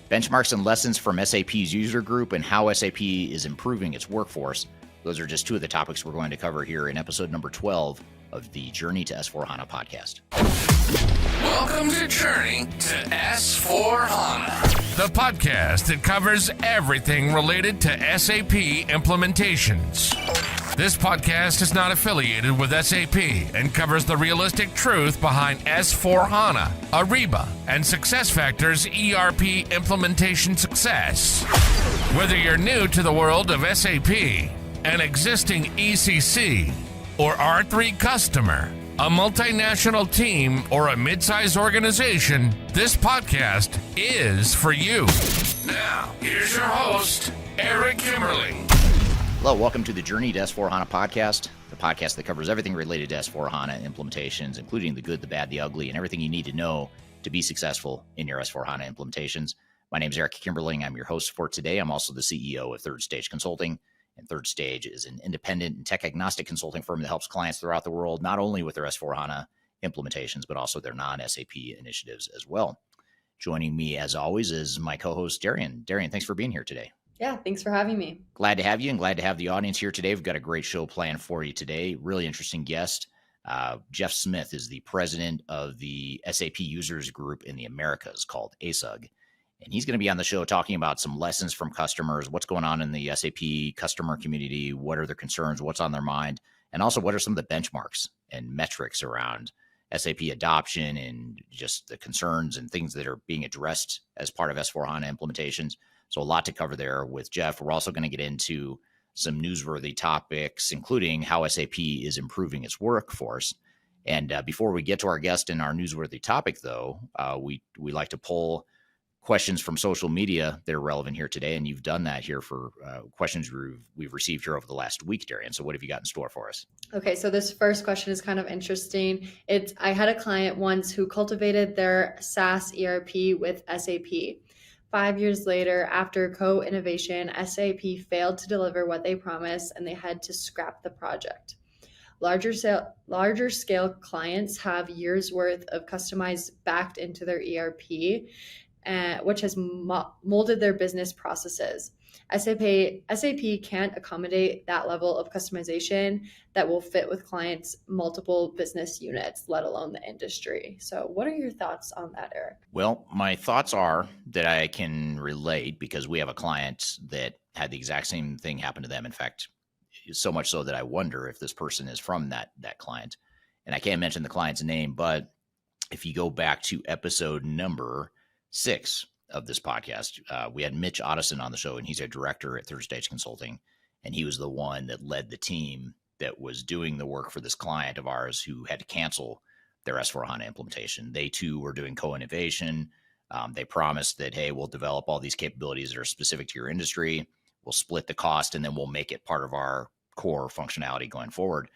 Benchmarks and lessons from SAP's User Group and how SAP is improving its workforce. Those are just two of the topics we're going to cover here in episode number 12 of the Journey to S4HANA podcast. Welcome to Journey to S4HANA, the podcast that covers everything related to SAP implementations. This podcast is not affiliated with SAP and covers the realistic truth behind S4HANA, Ariba, and SuccessFactors ERP implementation success. Whether you're new to the world of SAP, an existing ECC, or R3 customer, a multinational team, or a mid-sized organization, this podcast is for you. Now, here's your host, Eric Kimberly. Hello, welcome to the Journey to S4HANA podcast, the podcast that covers everything related to S4HANA implementations, including the good, the bad, the ugly, and everything you need to know to be successful in your S4HANA implementations. My name is Eric Kimberling. I'm your host for today. I'm also the CEO of Third Stage Consulting. And Third Stage is an independent and tech-agnostic consulting firm that helps clients throughout the world, not only with their S4HANA implementations, but also their non-SAP initiatives as well. Joining me, as always, is my co-host, Darian. Darian, thanks for being here today. Yeah, thanks for having me. Glad to have you and glad to have the audience here today. We've got a great show planned for you today. Really interesting guest. Geoff Smith is the president of the SAP Users Group in the Americas called ASUG. And he's going to be on the show talking about some lessons from customers, what's going on in the SAP customer community, what are their concerns, what's on their mind, and also what are some of the benchmarks and metrics around SAP adoption and just the concerns and things that are being addressed as part of S4HANA implementations. So a lot to cover there with Geoff. We're also going to get into some newsworthy topics, including how SAP is improving its workforce. And before we get to our guest and our newsworthy topic, though, we like to pull questions from social media that are relevant here today. And you've done that here for questions we've received here over the last week, Darian. So what have you got in store for us? Okay, so this first question is kind of interesting. I had a client once who cultivated their SaaS ERP with SAP. 5 years later, after co-innovation, SAP failed to deliver what they promised and they had to scrap the project. Larger scale clients have years worth of customized backed into their ERP, which has molded their business processes. SAP can't accommodate that level of customization that will fit with clients' multiple business units, let alone the industry. So what are your thoughts on that, Eric? Well, my thoughts are that I can relate because we have a client that had the exact same thing happen to them. In fact, so much so that I wonder if this person is from that client. And I can't mention the client's name, but if you go back to episode number 6 of this podcast, we had Mitch Otteson on the show, and he's a director at Third Stage Consulting. And he was the one that led the team that was doing the work for this client of ours who had to cancel their S4HANA implementation. They too were doing co-innovation. They promised that, hey, we'll develop all these capabilities that are specific to your industry. We'll split the cost, and then we'll make it part of our core functionality going forward.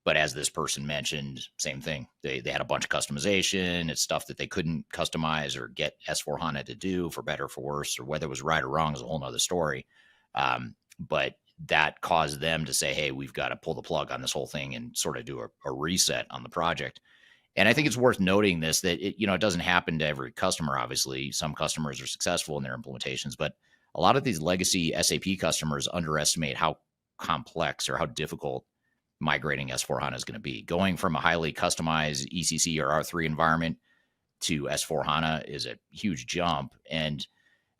But as this person mentioned, same thing. They had a bunch of customization. It's stuff that they couldn't customize or get S4HANA to do, for better or for worse, or whether it was right or wrong is a whole nother story. But that caused them to say, hey, we've got to pull the plug on this whole thing and sort of do a reset on the project. And I think it's worth noting this, that it doesn't happen to every customer, obviously. Some customers are successful in their implementations, but a lot of these legacy SAP customers underestimate how complex or how difficult migrating S4HANA is going to be. Going from a highly customized ECC or R3 environment to S4HANA is a huge jump. And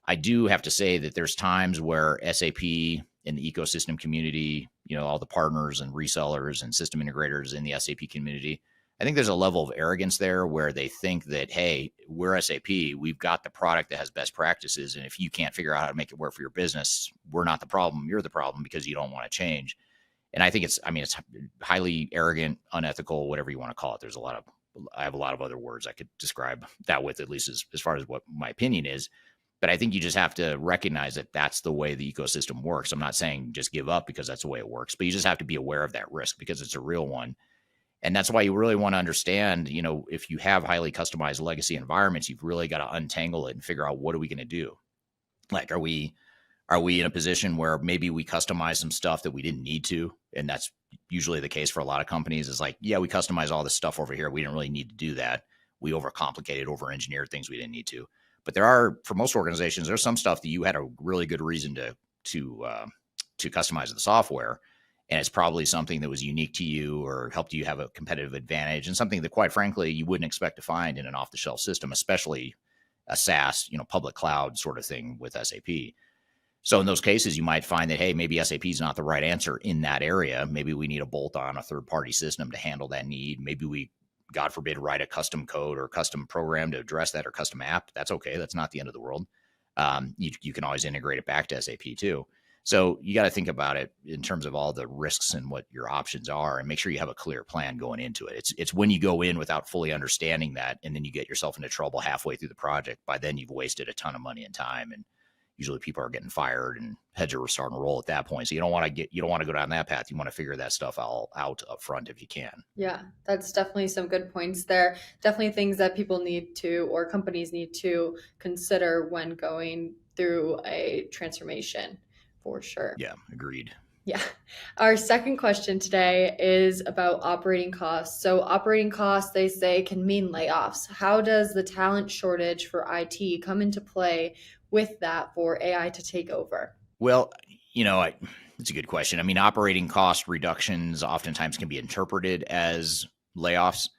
I do have to say that there's times where SAP in the ecosystem community, all the partners and resellers and system integrators in the SAP community, I think there's a level of arrogance there where they think that, hey, we're SAP, we've got the product that has best practices. And if you can't figure out how to make it work for your business, we're not the problem. You're the problem because you don't want to change. And I think it's highly arrogant, unethical, whatever you want to call it. I have a lot of other words I could describe that with, at least as far as what my opinion is. But I think you just have to recognize that that's the way the ecosystem works. I'm not saying just give up because that's the way it works, but you just have to be aware of that risk because it's a real one. And that's why you really want to understand, if you have highly customized legacy environments, you've really got to untangle it and figure out, what are we going to do? Like, are we in a position where maybe we customize some stuff that we didn't need to? And that's usually the case for a lot of companies, is like, yeah, we customize all this stuff over here. We didn't really need to do that. We overcomplicated, over-engineered things we didn't need to. But there are, for most organizations, there's some stuff that you had a really good reason to customize the software, and it's probably something that was unique to you or helped you have a competitive advantage, and something that, quite frankly, you wouldn't expect to find in an off-the-shelf system, especially a SaaS, public cloud sort of thing with SAP. So in those cases, you might find that, hey, maybe SAP is not the right answer in that area. Maybe we need a bolt on a third-party system to handle that need. Maybe we, God forbid, write a custom code or custom program to address that, or custom app. That's okay. That's not the end of the world. You can always integrate it back to SAP too. So you got to think about it in terms of all the risks and what your options are, and make sure you have a clear plan going into it. It's when you go in without fully understanding that, and then you get yourself into trouble halfway through the project. By then you've wasted a ton of money and time, and usually people are getting fired and heads are starting to roll at that point. So you don't want to go down that path. You want to figure that stuff all out up front if you can. Yeah, that's definitely some good points there. Definitely things that people need to, or companies need to consider when going through a transformation, for sure. Yeah, agreed. Yeah. Our second question today is about operating costs. So operating costs, they say, can mean layoffs. How does the talent shortage for IT come into play with that for AI to take over? Well, it's a good question. I mean, operating cost reductions oftentimes can be interpreted as layoffs.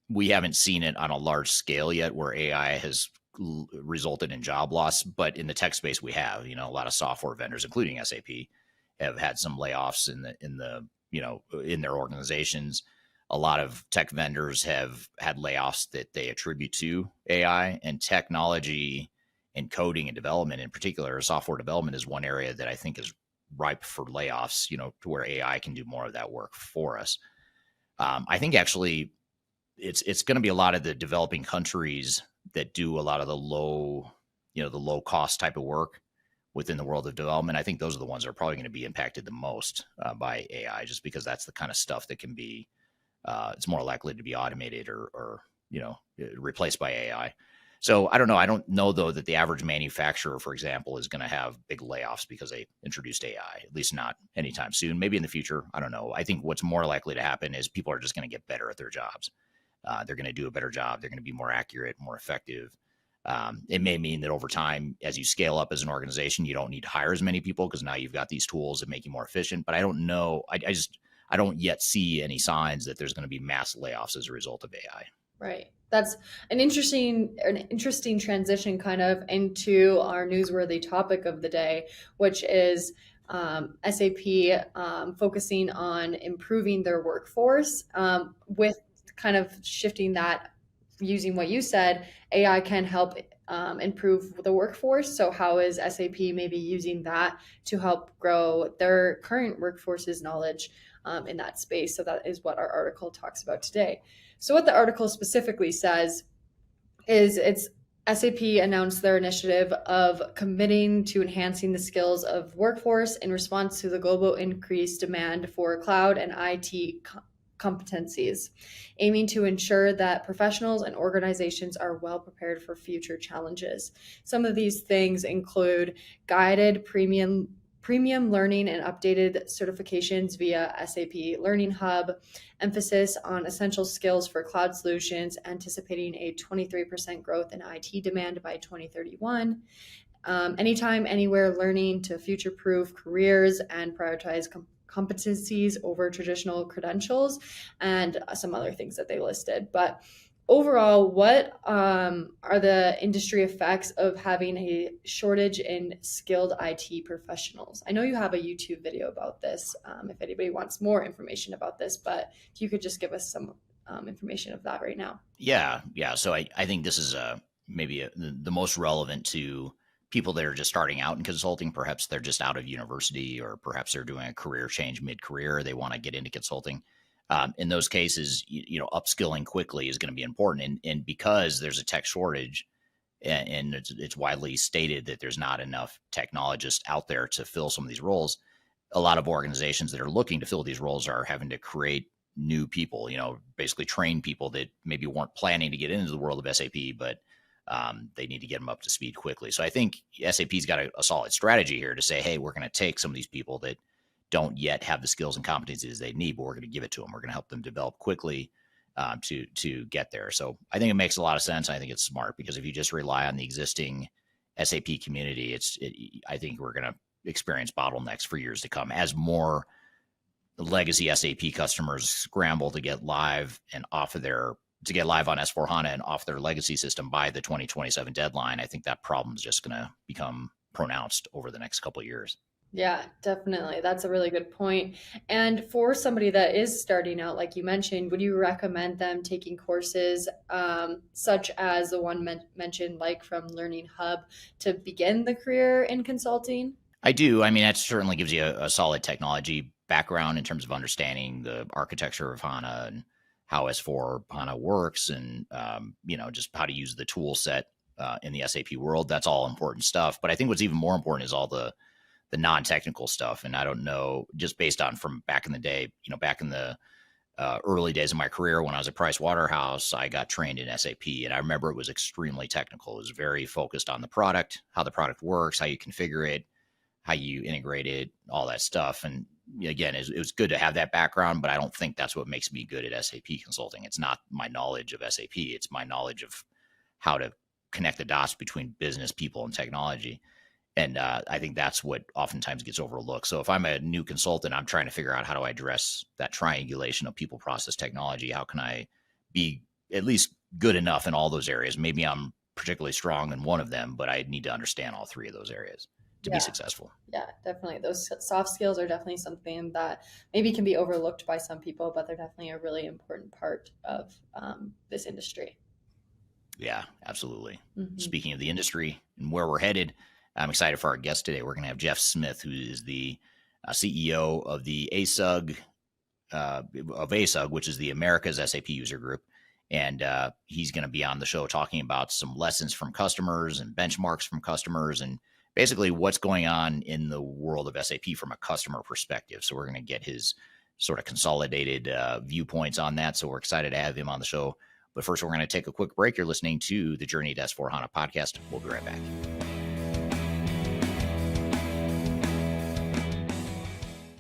We haven't seen it on a large scale yet where AI has resulted in job loss, but in the tech space we have, a lot of software vendors, including SAP, have had some layoffs in their organizations. A lot of tech vendors have had layoffs that they attribute to AI, and technology and coding and development, in particular, software development, is one area that I think is ripe for layoffs, to where AI can do more of that work for us. I think actually it's going to be a lot of the developing countries that do a lot of the low cost type of work within the world of development. I think those are the ones that are probably going to be impacted the most by AI, just because that's the kind of stuff that can be, it's more likely to be automated or replaced by AI. So I don't know. I don't know, though, that the average manufacturer, for example, is going to have big layoffs because they introduced AI, at least not anytime soon. Maybe in the future. I don't know. I think what's more likely to happen is people are just going to get better at their jobs. They're going to do a better job. They're going to be more accurate, more effective. It may mean that over time, as you scale up as an organization, you don't need to hire as many people because now you've got these tools that make you more efficient. But I don't know. I don't yet see any signs that there's going to be mass layoffs as a result of AI. Right. That's an interesting transition kind of into our newsworthy topic of the day, which is SAP focusing on improving their workforce with kind of shifting that, using what you said, AI can help improve the workforce. So how is SAP maybe using that to help grow their current workforce's knowledge in that space? So that is what our article talks about today. So what the article specifically says is SAP announced their initiative of committing to enhancing the skills of workforce in response to the global increased demand for cloud and IT competencies, aiming to ensure that professionals and organizations are well prepared for future challenges. Some of these things include guided premium learning and updated certifications via SAP Learning Hub, emphasis on essential skills for cloud solutions, anticipating a 23% growth in IT demand by 2031, anytime, anywhere learning to future-proof careers and prioritize competencies over traditional credentials, and some other things that they listed. But overall, what are the industry effects of having a shortage in skilled IT professionals? I know you have a YouTube video about this, if anybody wants more information about this, but if you could just give us some information of that right now. Yeah. So I think this is maybe the most relevant to people that are just starting out in consulting. Perhaps they're just out of university, or perhaps they're doing a career change mid-career. They want to get into consulting. In those cases, upskilling quickly is going to be important. And because there's a tech shortage, and it's widely stated that there's not enough technologists out there to fill some of these roles, a lot of organizations that are looking to fill these roles are having to create new people, basically train people that maybe weren't planning to get into the world of SAP, but they need to get them up to speed quickly. So I think SAP's got a solid strategy here to say, hey, we're going to take some of these people that don't yet have the skills and competencies they need, but we're going to give it to them. We're going to help them develop quickly. to get there. So I think it makes a lot of sense. I think it's smart, because if you just rely on the existing SAP community, I think we're going to experience bottlenecks for years to come as more legacy SAP customers scramble to get live and get live on S/4HANA and off their legacy system by the 2027 deadline. I think that problem is just going to become pronounced over the next couple of years. Yeah, definitely. That's a really good point. And for somebody that is starting out, like you mentioned, would you recommend them taking courses such as the one mentioned, like from Learning Hub, to begin the career in consulting? I do. I mean, that certainly gives you a solid technology background in terms of understanding the architecture of HANA and how S/4HANA works, and just how to use the tool set in the SAP world. That's all important stuff. But I think what's even more important is all the non-technical stuff. And I don't know, just based on from back in the day, back in the early days of my career when I was at Price Waterhouse, I got trained in SAP, and I remember it was extremely technical. It was very focused on the product, how the product works, how you configure it, how you integrate it, all that stuff. And again, it was good to have that background, but I don't think that's what makes me good at SAP consulting. It's not my knowledge of SAP. It's my knowledge of how to connect the dots between business, people, and technology. And I think that's what oftentimes gets overlooked. So if I'm a new consultant, I'm trying to figure out how do I address that triangulation of people, process, technology. How can I be at least good enough in all those areas? Maybe I'm particularly strong in one of them, but I need to understand all three of those areas to be successful. Yeah, definitely. Those soft skills are definitely something that maybe can be overlooked by some people, but they're definitely a really important part of this industry. Yeah, absolutely. Mm-hmm. Speaking of the industry and where we're headed, I'm excited for our guest today. We're going to have Geoff Smith, who is the CEO of the ASUG, which is the America's SAP User Group. And he's going to be on the show talking about some lessons from customers and benchmarks from customers, and basically what's going on in the world of SAP from a customer perspective. So we're going to get his sort of consolidated viewpoints on that. So we're excited to have him on the show. But first, we're going to take a quick break. You're listening to the Journey to S/4HANA podcast. We'll be right back.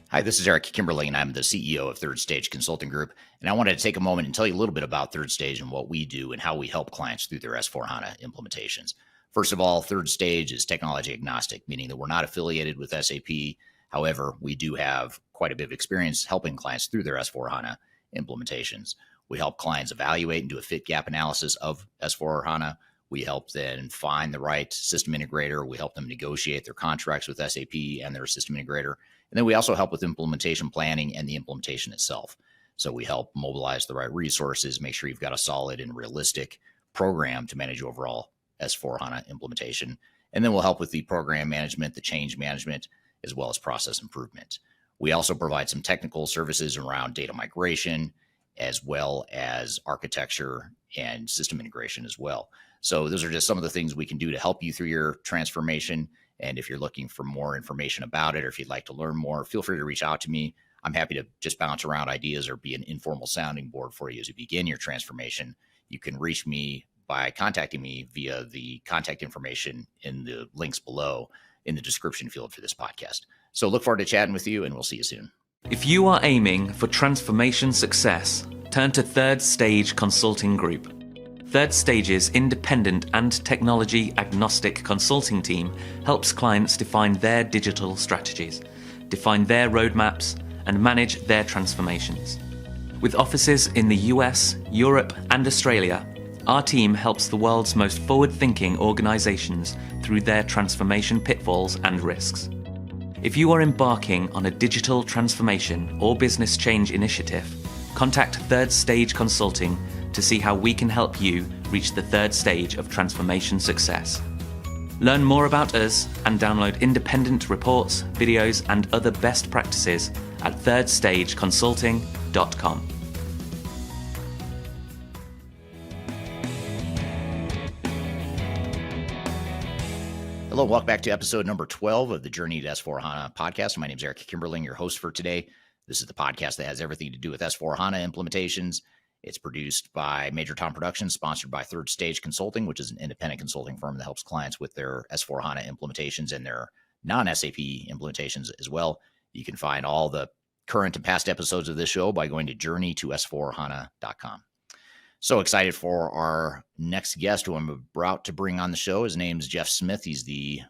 Hi, this is Eric Kimberly, and I'm the CEO of Third Stage Consulting Group. And I wanted to take a moment and tell you a little bit about Third Stage and what we do and how we help clients through their S/4HANA implementations. First of all, Third Stage is technology agnostic, meaning that we're not affiliated with SAP. However, we do have quite a bit of experience helping clients through their S/4HANA implementations. We help clients evaluate and do a fit gap analysis of S/4HANA. We help them find the right system integrator. We help them negotiate their contracts with SAP and their system integrator. And then we also help with implementation planning and the implementation itself. So we help mobilize the right resources, make sure you've got a solid and realistic program to manage overall S/4HANA implementation. And then we'll help with the program management, the change management, as well as process improvement. We also provide some technical services around data migration, as well as architecture and system integration as well. So those are just some of the things we can do to help you through your transformation. And if you're looking for more information about it, or if you'd like to learn more, feel free to reach out to me. I'm happy to just bounce around ideas or be an informal sounding board for you as you begin your transformation. You can reach me by contacting me via the contact information in the links below in the description field for this podcast. So look forward to chatting with you, and we'll see you soon. If you are aiming for transformation success, turn to Third Stage Consulting Group. Third Stage's independent and technology agnostic consulting team helps clients define their digital strategies, define their roadmaps, and manage their transformations. With offices in the US, Europe, and Australia, our team helps the world's most forward-thinking organizations through their transformation pitfalls and risks. If you are embarking on a digital transformation or business change initiative, contact Third Stage Consulting to see how we can help you reach the third stage of transformation success. Learn more about us and download independent reports, videos, and other best practices at thirdstageconsulting.com. Hello, welcome back to episode number 12 of the Journey to S/4HANA podcast. My name is Eric Kimberling, your host for today. This is the podcast that has everything to do with S/4HANA implementations. It's produced by Major Tom Productions, sponsored by Third Stage Consulting, which is an independent consulting firm that helps clients with their S/4HANA implementations and their non-SAP implementations as well. You can find all the current and past episodes of this show by going to journeytosforhana.com. So excited for our next guest who I'm about to bring on the show. His name's Geoff Smith. He's the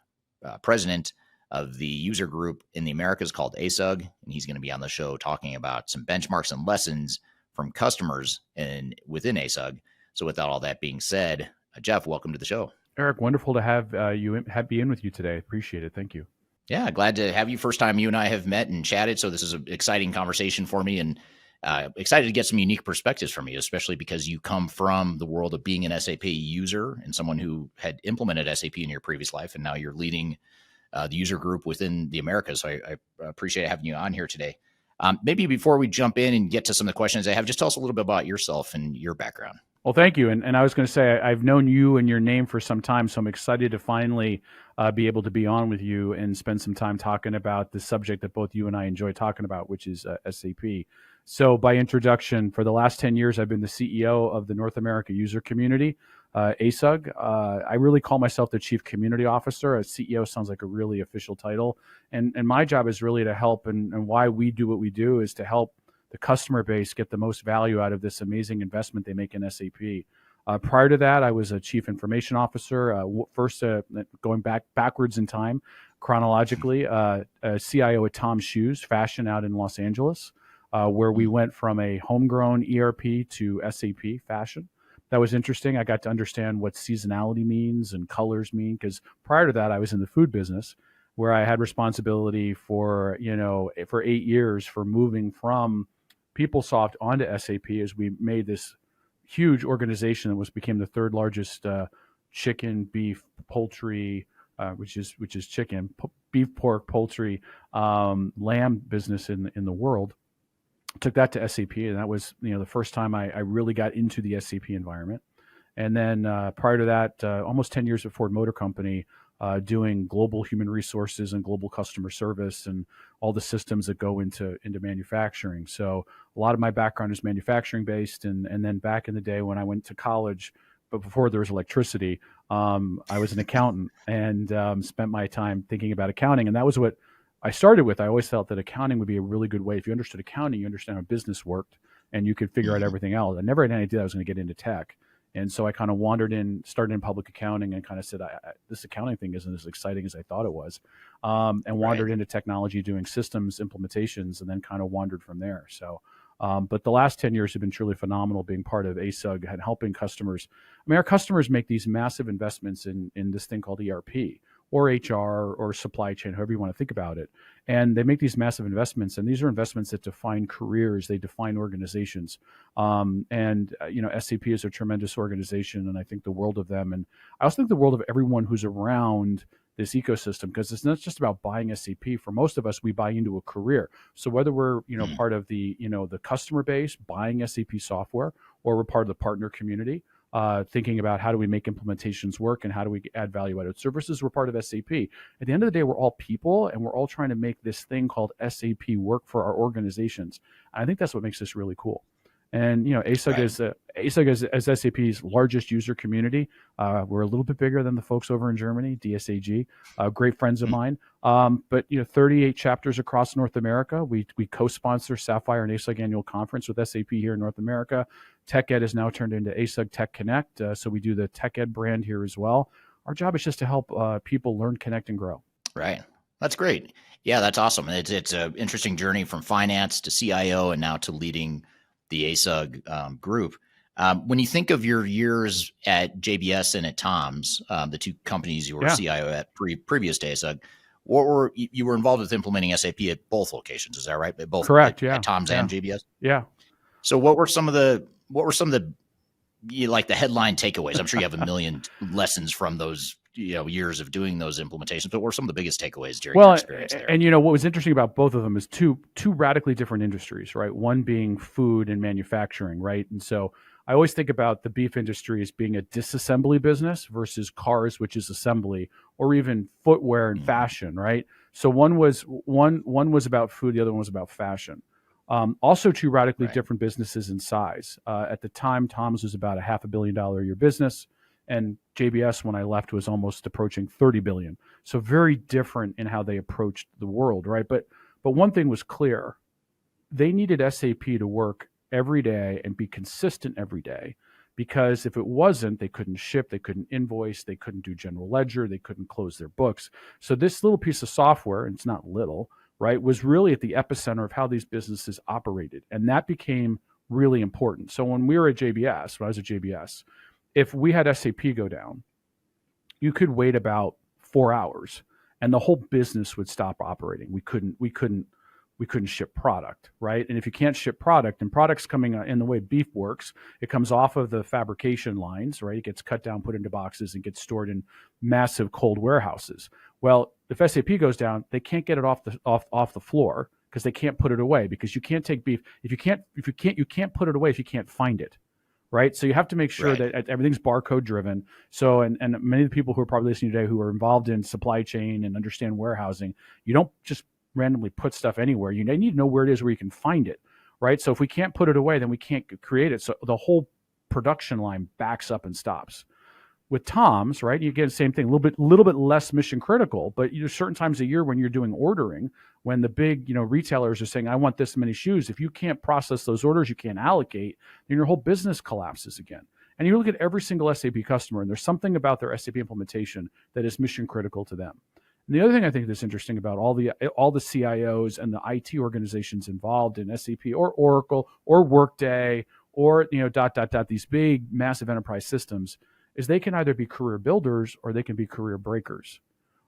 president of the user group in the Americas called ASUG, and he's going to be on the show talking about some benchmarks and lessons from customers and within ASUG. So with all that being said, Geoff, welcome to the show. Eric, wonderful to have be in with you today. Appreciate it. Thank you. Yeah, glad to have you. First time you and I have met and chatted, so this is an exciting conversation for me, and excited to get some unique perspectives from you, especially because you come from the world of being an SAP user and someone who had implemented SAP in your previous life, and now you're leading the user group within the Americas. So I appreciate having you on here today. Maybe before we jump in and get to some of the questions I have, just tell us a little bit about yourself and your background. Well, thank you. And I was going to say, I've known you and your name for some time, so I'm excited to finally be able to be on with you and spend some time talking about the subject that both you and I enjoy talking about, which is SAP. So by introduction, for the last 10 years, I've been the CEO of the North America user community, ASUG. I really call myself the Chief Community Officer. A CEO sounds like a really official title. And my job is really to help, and why we do what we do is to help the customer base get the most value out of this amazing investment they make in SAP. Prior to that, I was a chief information officer, first going backwards in time chronologically, a CIO at Tom's Shoes Fashion out in Los Angeles, where we went from a homegrown ERP to SAP Fashion. That was interesting. I got to understand what seasonality means and colors mean, because prior to that, I was in the food business, where I had responsibility for 8 years for moving from PeopleSoft onto SAP as we made this huge organization that became the third largest chicken, beef, poultry, which is chicken, beef, pork, poultry, lamb business in the world. Took that to SAP, and that was the first time I really got into the SAP environment. And then prior to that, almost 10 years at Ford Motor Company, doing global human resources and global customer service and all the systems that go into manufacturing. So a lot of my background is manufacturing based. And then back in the day when I went to college, but before there was electricity, I was an accountant and spent my time thinking about accounting. And that was what I started with. I always felt that accounting would be a really good way. If you understood accounting, you understand how business worked and you could figure out everything else. I never had any idea I was going to get into tech. And so I kind of started in public accounting and kind of said, this accounting thing isn't as exciting as I thought it was. And wandered into technology, doing systems implementations, and then kind of wandered from there. So, but the last 10 years have been truly phenomenal being part of ASUG and helping customers. I mean, our customers make these massive investments in this thing called ERP or HR or supply chain, however you want to think about it. And they make these massive investments, and these are investments that define careers, they define organizations. SAP is a tremendous organization, and I think the world of them. And I also think the world of everyone who's around this ecosystem, because it's not just about buying SAP. For most of us, we buy into a career. So whether we're part of the the customer base buying SAP software, or we're part of the partner community, thinking about how do we make implementations work and how do we add value-added services. We're part of SAP. At the end of the day, we're all people, and we're all trying to make this thing called SAP work for our organizations. And I think that's what makes this really cool. And ASUG is SAP's largest user community. We're a little bit bigger than the folks over in Germany, DSAG, great friends of mine. But 38 chapters across North America. We co-sponsor Sapphire and ASUG annual conference with SAP here in North America. TechEd has now turned into ASUG Tech Connect, so we do the TechEd brand here as well. Our job is just to help people learn, connect, and grow. Right. That's great. Yeah, that's awesome. It's an interesting journey from finance to CIO and now to leading the ASUG group. When you think of your years at JBS and at Tom's, the two companies you were CIO at previous to ASUG, you were involved with implementing SAP at both locations? Is that right? At both, correct? At Tom's and JBS. Yeah. So what were some of the the headline takeaways? I'm sure you have a million lessons from those years of doing those implementations, but what were some of the biggest takeaways during your experience there? And what was interesting about both of them is two radically different industries, right? One being food and manufacturing, right? And so I always think about the beef industry as being a disassembly business versus cars, which is assembly, or even footwear and fashion, right? So one was about food, the other one was about fashion. Also two radically different businesses in size. At the time, Tom's was about a $500 million a year business, and JBS, when I left, was almost approaching 30 billion. So very different in how they approached the world, right? But one thing was clear. They needed SAP to work every day and be consistent every day because if it wasn't, they couldn't ship, they couldn't invoice, they couldn't do general ledger, they couldn't close their books. So this little piece of software, and it's not little, right, was really at the epicenter of how these businesses operated. And that became really important. So when we were at JBS, when I was at JBS, if we had SAP go down, you could wait about 4 hours and the whole business would stop operating. We couldn't ship product, right? And if you can't ship product, and product's coming in the way beef works, it comes off of the fabrication lines, right? It gets cut down, put into boxes, and gets stored in massive cold warehouses. Well, if SAP goes down, they can't get it off the floor because they can't put it away, because you can't take beef you can't put it away if you can't find it. Right. So you have to make sure that everything's barcode driven. So, and many of the people who are probably listening today who are involved in supply chain and understand warehousing, you don't just randomly put stuff anywhere. You need to know where it is, where you can find it. Right. So if we can't put it away, then we can't create it. So the whole production line backs up and stops. With Tom's, right, you get the same thing, a little bit less mission critical, but certain times a year when you're doing ordering, when the big retailers are saying, I want this many shoes, if you can't process those orders, you can't allocate, then your whole business collapses again. And you look at every single SAP customer, and there's something about their SAP implementation that is mission critical to them. And the other thing I think that's interesting about all the CIOs and the IT organizations involved in SAP or Oracle or Workday or these big massive enterprise systems, is they can either be career builders or they can be career breakers,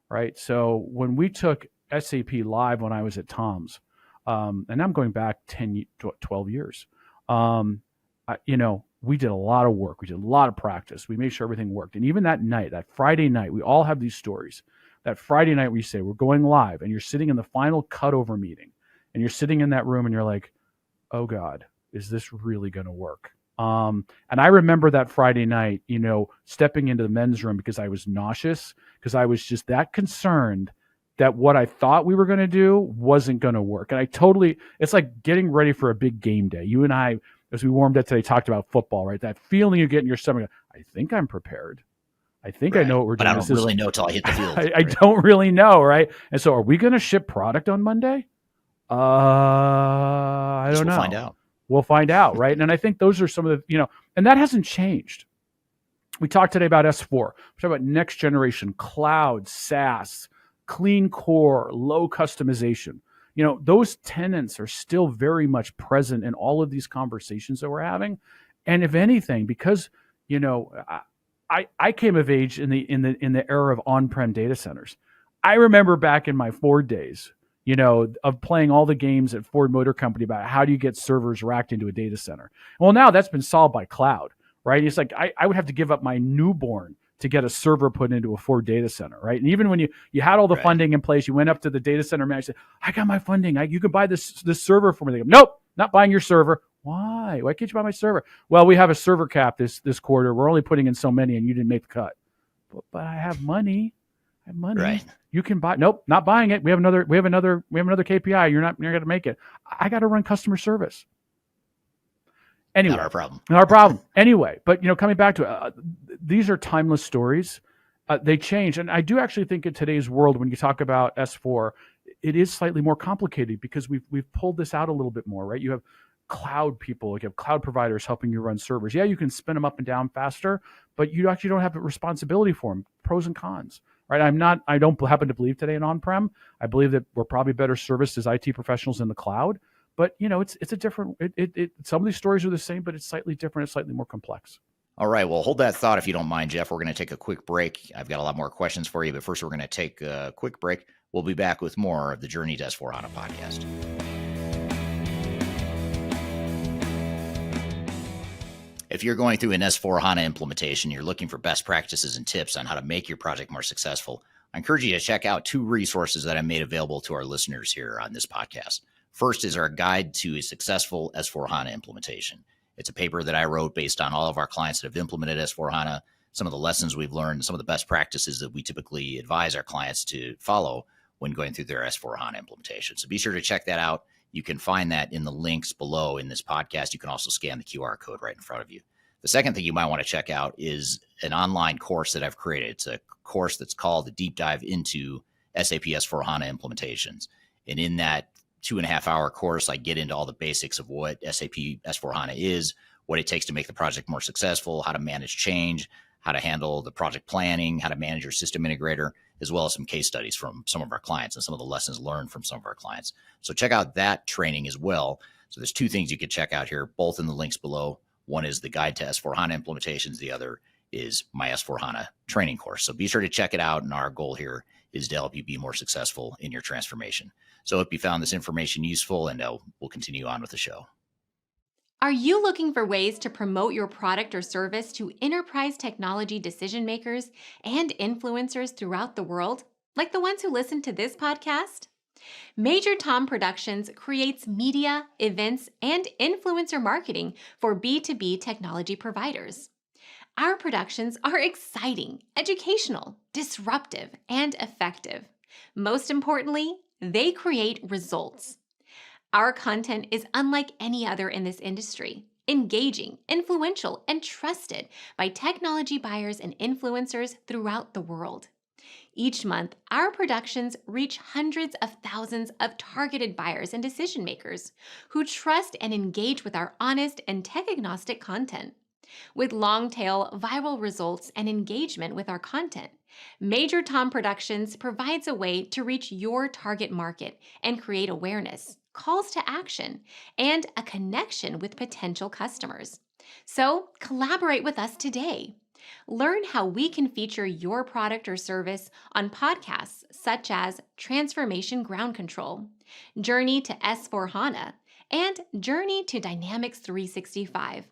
right? So when we took SAP live when I was at Tom's, and I'm going back 12 years, we did a lot of work. We did a lot of practice. We made sure everything worked. And even that night, that Friday night, we all have these stories. That Friday night we say, we're going live, and you're sitting in the final cutover meeting, and you're sitting in that room and you're like, oh God, is this really going to work? And I remember that Friday night, stepping into the men's room because I was nauseous, because I was just that concerned that what I thought we were going to do wasn't going to work. And it's like getting ready for a big game day. You and I, as we warmed up today, talked about football, right? That feeling you get in your stomach, I think I'm prepared. I think I know what we're doing. But I don't really know till I hit the field. I don't really know, right? And so are we going to ship product on Monday? I don't know. We'll find out. We'll find out, right? And I think those are some of the, and that hasn't changed. We talked today about S4. We talked about next generation, cloud, SaaS, clean core, low customization. Those tenets are still very much present in all of these conversations that we're having. And if anything, because, I came of age in the era of on-prem data centers. I remember back in my Ford days, of playing all the games at Ford Motor Company about how do you get servers racked into a data center. Well, now that's been solved by cloud, right? It's like I would have to give up my newborn to get a server put into a Ford data center, right? And even when you had all the funding in place, you went up to the data center manager, said, I got my funding. You can buy this server for me. They go, nope, not buying your server. Why? Why can't you buy my server? Well, we have a server cap this quarter. We're only putting in so many, and you didn't make the cut. But I have money. Right. You can buy. Nope, not buying it. We have another KPI. You're not going to make it. I got to run customer service. Anyway, Not our problem. Not our problem. Anyway, but coming back to it, these are timeless stories. They change, and I do actually think in today's world, when you talk about S4, it is slightly more complicated because we've pulled this out a little bit more, right? You have cloud people, you have cloud providers helping you run servers. Yeah, you can spin them up and down faster, but you actually don't have a responsibility for them. Pros and cons. Right, I don't happen to believe today in on-prem. I believe that we're probably better serviced as IT professionals in the cloud. But it's a different. Some of these stories are the same, but it's slightly different. It's slightly more complex. All right. Well, hold that thought if you don't mind, Geoff. We're going to take a quick break. I've got a lot more questions for you, but first we're going to take a quick break. We'll be back with more of the Journey to S4HANA podcast. If you're going through an S4HANA implementation, you're looking for best practices and tips on how to make your project more successful, I encourage you to check out 2 resources that I made available to our listeners here on this podcast. First is our guide to a successful S4HANA implementation. It's a paper that I wrote based on all of our clients that have implemented S4HANA, some of the lessons we've learned, some of the best practices that we typically advise our clients to follow when going through their S4HANA implementation. So be sure to check that out. You can find that in the links below in this podcast. You can also scan the QR code right in front of you. The second thing you might want to check out is an online course that I've created. It's a course that's called the Deep Dive into SAP S4HANA Implementations. And in that 2.5-hour course, I get into all the basics of what SAP S4HANA is, what it takes to make the project more successful, how to manage change, how to handle the project planning, how to manage your system integrator, as well as some case studies from some of our clients and some of the lessons learned from some of our clients. So check out that training as well. So there's two things you can check out here, both in the links below. One is the guide to S4HANA implementations. The other is my S4HANA training course. So be sure to check it out. And our goal here is to help you be more successful in your transformation. So hope you found this information useful, and we'll continue on with the show. Are you looking for ways to promote your product or service to enterprise technology decision makers and influencers throughout the world, like the ones who listen to this podcast? Major Tom Productions creates media, events, and influencer marketing for B2B technology providers. Our productions are exciting, educational, disruptive, and effective. Most importantly, they create results. Our content is unlike any other in this industry, engaging, influential, and trusted by technology buyers and influencers throughout the world. Each month, our productions reach hundreds of thousands of targeted buyers and decision makers who trust and engage with our honest and tech-agnostic content. With long-tail viral results and engagement with our content, Major Tom Productions provides a way to reach your target market and create awareness, calls to action, and a connection with potential customers. So collaborate with us today. Learn how we can feature your product or service on podcasts such as Transformation Ground Control, Journey to S4HANA, and Journey to Dynamics 365.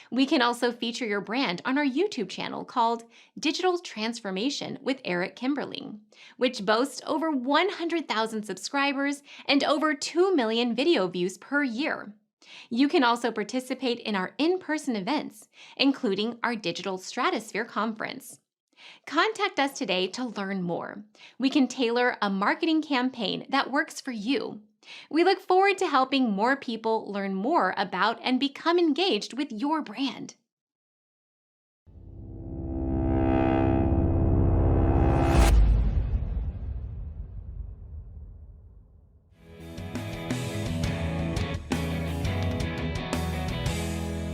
We can also feature your brand on our YouTube channel called Digital Transformation with Eric Kimberling, which boasts over 100,000 subscribers and over 2 million video views per year. You can also participate in our in-person events, including our Digital Stratosphere Conference. Contact us today to learn more. We can tailor a marketing campaign that works for you. We look forward to helping more people learn more about and become engaged with your brand.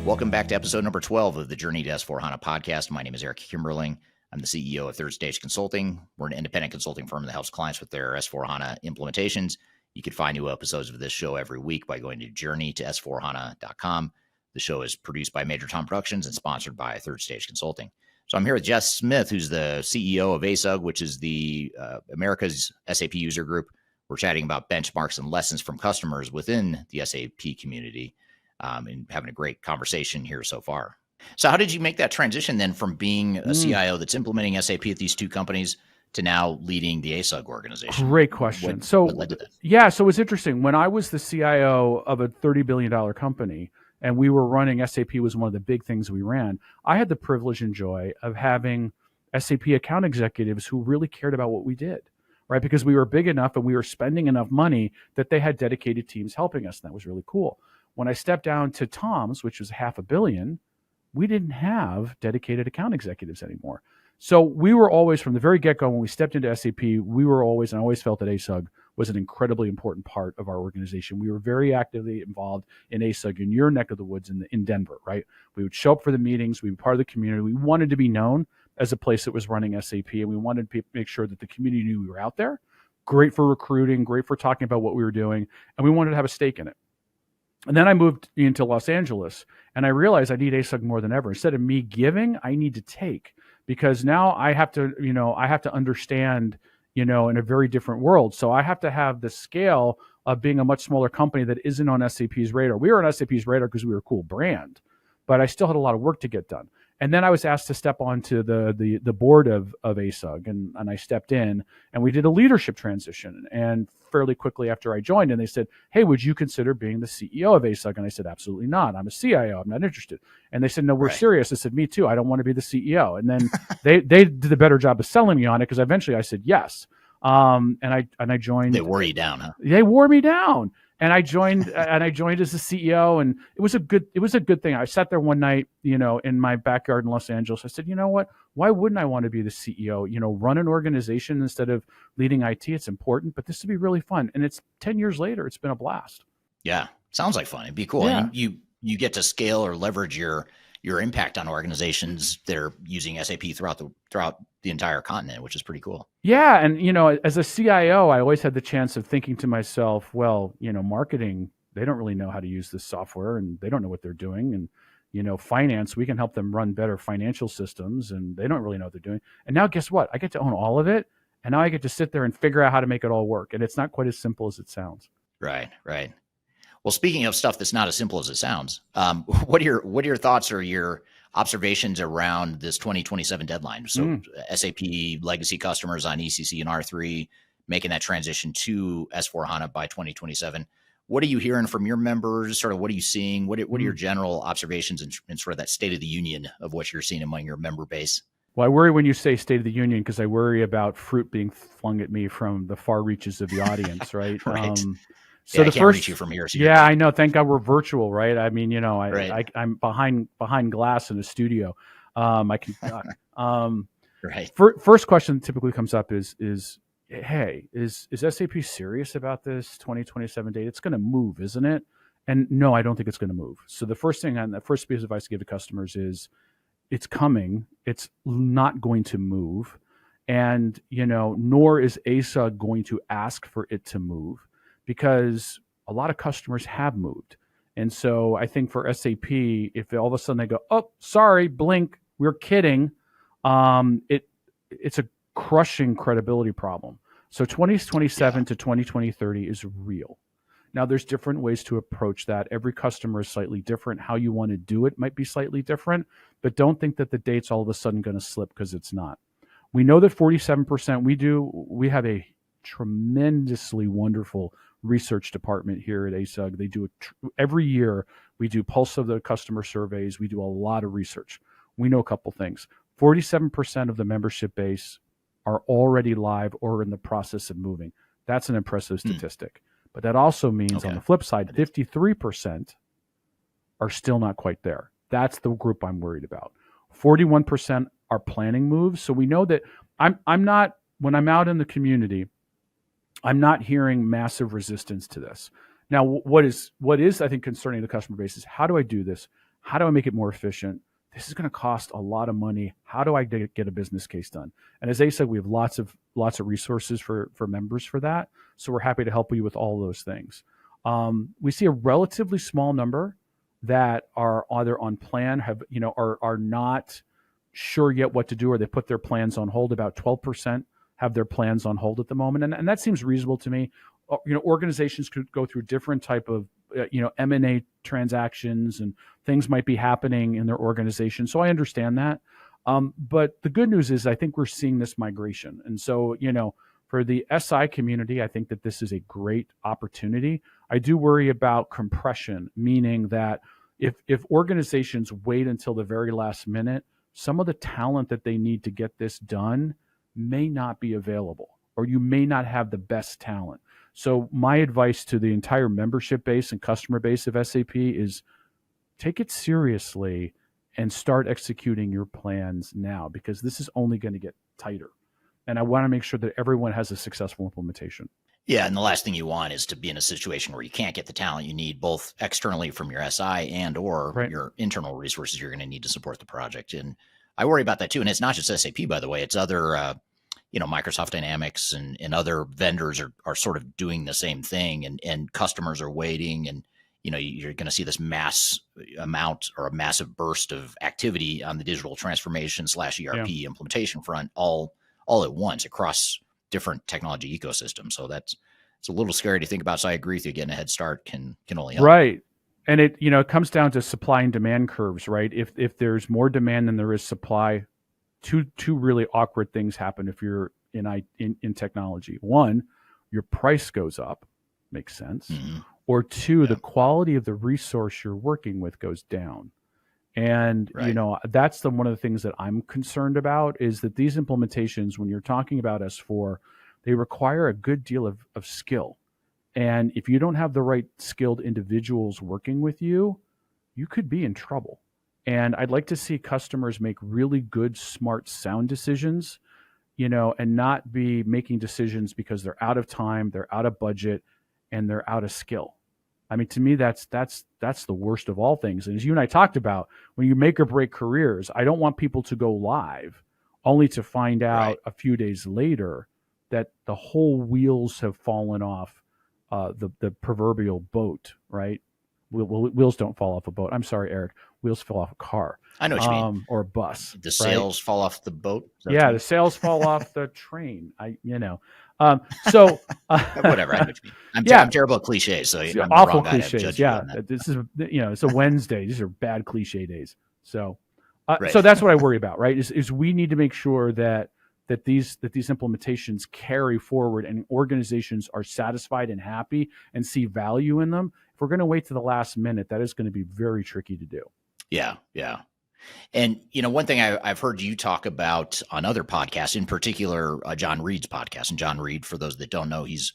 Welcome back to episode number 12 of the Journey to S4HANA podcast. My name is Eric Kimberling. I'm the CEO of Third Stage Consulting. We're an independent consulting firm that helps clients with their S4HANA implementations. You can find new episodes of this show every week by going to journeyto4hana.com. The show is produced by Major Tom Productions and sponsored by Third Stage Consulting. So I'm here with Geoff Smith, who's the CEO of ASUG, which is the America's SAP User Group. We're chatting about benchmarks and lessons from customers within the SAP community, and having a great conversation here so far. So how did you make that transition then from being a CIO that's implementing SAP at these two companies to now leading the ASUG organization? Great question. What led to that? Yeah, so it's interesting. When I was the CIO of a $30 billion company and we were running, SAP was one of the big things we ran, I had the privilege and joy of having SAP account executives who really cared about what we did, right? Because we were big enough and we were spending enough money that they had dedicated teams helping us. And that was really cool. When I stepped down to Tom's, which was $500 million, we didn't have dedicated account executives anymore. So we were always, from the very get-go, when we stepped into SAP, we were always, and I always felt that ASUG was an incredibly important part of our organization. We were very actively involved in ASUG in your neck of the woods in Denver, right? We would show up for the meetings. We were part of the community. We wanted to be known as a place that was running SAP, and we wanted to make sure that the community knew we were out there. Great for recruiting, great for talking about what we were doing, and we wanted to have a stake in it. And then I moved into Los Angeles, and I realized I need ASUG more than ever. Instead of me giving, I need to take. Because now I have to, understand, in a very different world. So I have to have the scale of being a much smaller company that isn't on SAP's radar. We were on SAP's radar because we were a cool brand, but I still had a lot of work to get done. And then I was asked to step onto the board of ASUG, and I stepped in, and we did a leadership transition. And fairly quickly after I joined, and they said, "Hey, would you consider being the CEO of ASUG?" And I said, "Absolutely not. I'm a CIO. I'm not interested." And they said, "No, we're serious." I said, "Me too. I don't want to be the CEO." And then they did a better job of selling me on it, because eventually I said yes. And I joined. They wore you down, huh? They wore me down. And I joined as the CEO, and it was a good thing. I sat there one night, in my backyard in Los Angeles. I said, you know what? Why wouldn't I want to be the CEO? Run an organization instead of leading IT. It's important, but this would be really fun. And it's 10 years later. It's been a blast. Yeah, sounds like fun. It'd be cool. Yeah. And you you get to scale or leverage your impact on organizations that are using SAP throughout the entire continent, which is pretty cool. Yeah, and as a CIO, I always had the chance of thinking to myself, well, marketing, they don't really know how to use this software, and they don't know what they're doing, and finance, we can help them run better financial systems, and they don't really know what they're doing. And now, guess what? I get to own all of it, and now I get to sit there and figure out how to make it all work. And it's not quite as simple as it sounds. Right. Well, speaking of stuff that's not as simple as it sounds, what are your thoughts or your observations around this 2027 deadline? So SAP legacy customers on ECC and R3 making that transition to S/4HANA by 2027. What are you hearing from your members? Sort of what are you seeing? What are your general observations and sort of that state of the union of what you're seeing among your member base? Well, I worry when you say State of the Union because I worry about fruit being flung at me from the far reaches of the audience, right? Right. So I can't reach you from here. So I know. Thank God we're virtual, right? I mean, Right. I'm behind glass in a studio. I can. Right. First question typically comes up is hey, is SAP serious about this 2027 date? It's going to move, isn't it? And no, I don't think it's going to move. So the first piece of advice to give to customers is it's coming. It's not going to move. And, nor is ASUG going to ask for it to move because a lot of customers have moved. And so I think for SAP, if all of a sudden they go, oh, sorry, blink, we're kidding, it's a crushing credibility problem. So 2027 to 2030 is real. Now, there's different ways to approach that. Every customer is slightly different. How you want to do it might be slightly different, but don't think that the date's all of a sudden going to slip because it's not. We know that 47%, we have a tremendously wonderful research department here at ASUG. They do every year, we do pulse of the customer surveys. We do a lot of research. We know a couple things. 47% of the membership base are already live or in the process of moving. That's an impressive statistic. But that also means on the flip side, 53% are still not quite there. That's the group I'm worried about. 41% are planning moves. So we know that I'm not, when I'm out in the community, I'm not hearing massive resistance to this. Now, what is I think concerning the customer base is how do I do this? How do I make it more efficient? This is going to cost a lot of money. How do I get a business case done? And as they said, we have lots of resources for members for that. So we're happy to help you with all those things. We see a relatively small number that are either on plan, are not sure yet what to do, or they put their plans on hold. About 12% have their plans on hold at the moment, and that seems reasonable to me. Organizations could go through different type of M&A transactions, and things might be happening in their organization. So I understand that. But the good news is I think we're seeing this migration. And so, for the SI community, I think that this is a great opportunity. I do worry about compression, meaning that if organizations wait until the very last minute, some of the talent that they need to get this done may not be available, or you may not have the best talent. So my advice to the entire membership base and customer base of SAP is take it seriously and start executing your plans now, because this is only going to get tighter. And I want to make sure that everyone has a successful implementation. Yeah, and the last thing you want is to be in a situation where you can't get the talent you need, both externally from your SI and or your internal resources you're going to need to support the project. And I worry about that too. And it's not just SAP, by the way. It's other, Microsoft Dynamics and other vendors are sort of doing the same thing, and customers are waiting, and you're going to see this mass amount or a massive burst of activity on the digital transformation / ERP implementation front all at once across different technology ecosystems. So it's a little scary to think about. So I agree with you. Getting a head start can only help. Right. And it comes down to supply and demand curves, right? If there's more demand than there is supply, two really awkward things happen if you're in technology. One, your price goes up, makes sense. Mm-hmm. Or two, the quality of the resource you're working with goes down. And that's one of the things that I'm concerned about, is that these implementations, when you're talking about S4, they require a good deal of skill. And if you don't have the right skilled individuals working with you, you could be in trouble. And I'd like to see customers make really good, smart, sound decisions, and not be making decisions because they're out of time, they're out of budget, and they're out of skill. I mean, to me, that's the worst of all things. And as you and I talked about, when you make or break careers, I don't want people to go live only to find out a few days later that the whole wheels have fallen off the proverbial boat, right? Wheels don't fall off a boat. I'm sorry, Eric. Wheels fall off a car. I know what you mean. Or a bus. The sails fall off the boat. Yeah, the sails fall off the train. So whatever. I know what you mean. I'm terrible at cliches, so I'm awful the wrong cliches. Yeah, this is it's a Wednesday. These are bad cliche days. So, so that's what I worry about, right? Is we need to make sure that these implementations carry forward and organizations are satisfied and happy and see value in them. If we're going to wait to the last minute, that is going to be very tricky to do. Yeah. And, one thing I've heard you talk about on other podcasts, in particular, John Reed's podcast. And John Reed, for those that don't know, he's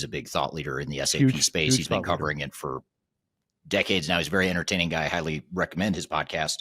a big thought leader in the SAP space. He's been covering it for decades now. He's a very entertaining guy. I highly recommend his podcast.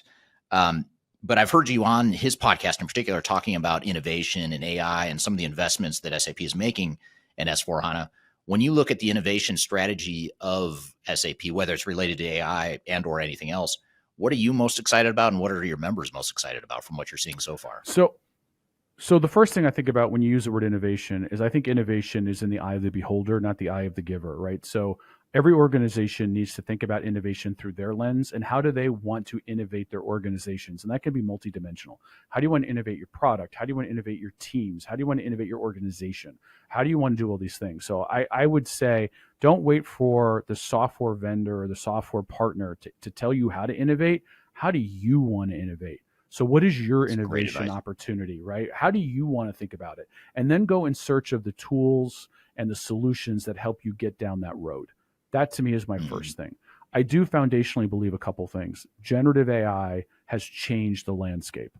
But I've heard you on his podcast in particular talking about innovation and AI and some of the investments that SAP is making in S/4HANA. When you look at the innovation strategy of SAP, whether it's related to AI and or anything else, what are you most excited about, and what are your members most excited about from what you're seeing so far? So the first thing I think about when you use the word innovation is I think innovation is in the eye of the beholder, not the eye of the giver, right? So every organization needs to think about innovation through their lens and how do they want to innovate their organizations. And that can be multidimensional. How do you want to innovate your product? How do you want to innovate your teams? How do you want to innovate your organization? How do you want to do all these things? So I would say don't wait for the software vendor or the software partner to tell you how to innovate. How do you want to innovate? So what is your innovation opportunity, right? How do you want to think about it? And then go in search of the tools and the solutions that help you get down that road. That to me is my first thing. I do foundationally believe a couple things. Generative AI has changed the landscape.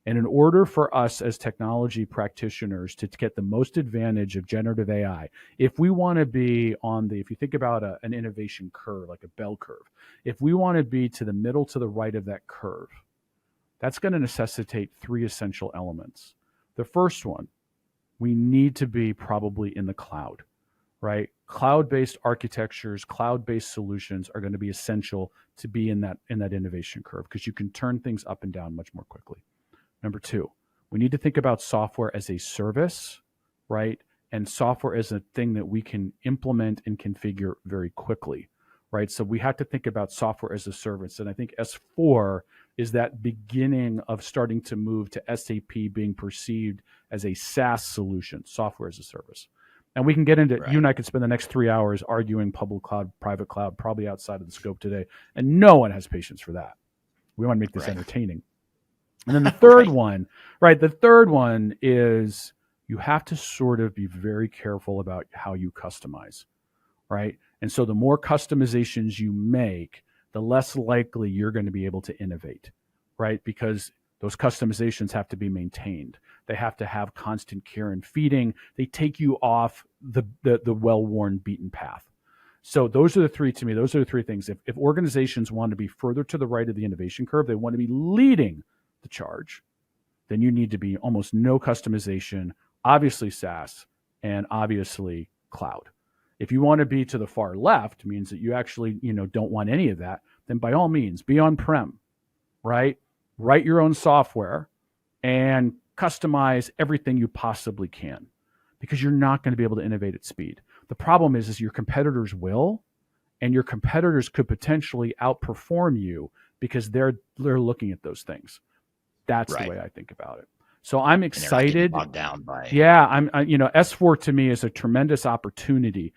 And in order for us as technology practitioners to get the most advantage of generative AI, if we want to be if you think about an innovation curve, like a bell curve, if we want to be to the middle to the right of that curve, that's going to necessitate three essential elements. The first one, we need to be probably in the cloud, right? Cloud-based architectures, cloud-based solutions are going to be essential to be in that innovation curve because you can turn things up and down much more quickly. Number two, we need to think about software as a service, right? And software as a thing that we can implement and configure very quickly, right? So we have to think about software as a service. And I think S4 is that beginning of starting to move to SAP being perceived as a SaaS solution, software as a service. And we can get into, you and I could spend the next 3 hours arguing public cloud, private cloud, probably outside of the scope today. And no one has patience for that. We want to make this entertaining. And then the third one, the third one is you have to sort of be very careful about how you customize, right? And so the more customizations you make, the less likely you're going to be able to innovate, right? Because those customizations have to be maintained. They have to have constant care and feeding. They take you off the well-worn beaten path. So those are the three, to me, those are the three things. If organizations want to be further to the right of the innovation curve, they want to be leading the charge, then you need to be almost no customization, obviously SaaS, and obviously cloud. If you want to be to the far left, means that you actually, don't want any of that, then by all means, be on-prem, right? Write your own software and customize everything you possibly can because you're not going to be able to innovate at speed. The problem is your competitors will, and your competitors could potentially outperform you because they're looking at those things. That's the way I think about it. So I'm excited. Bogged down by I'm S4 to me is a tremendous opportunity.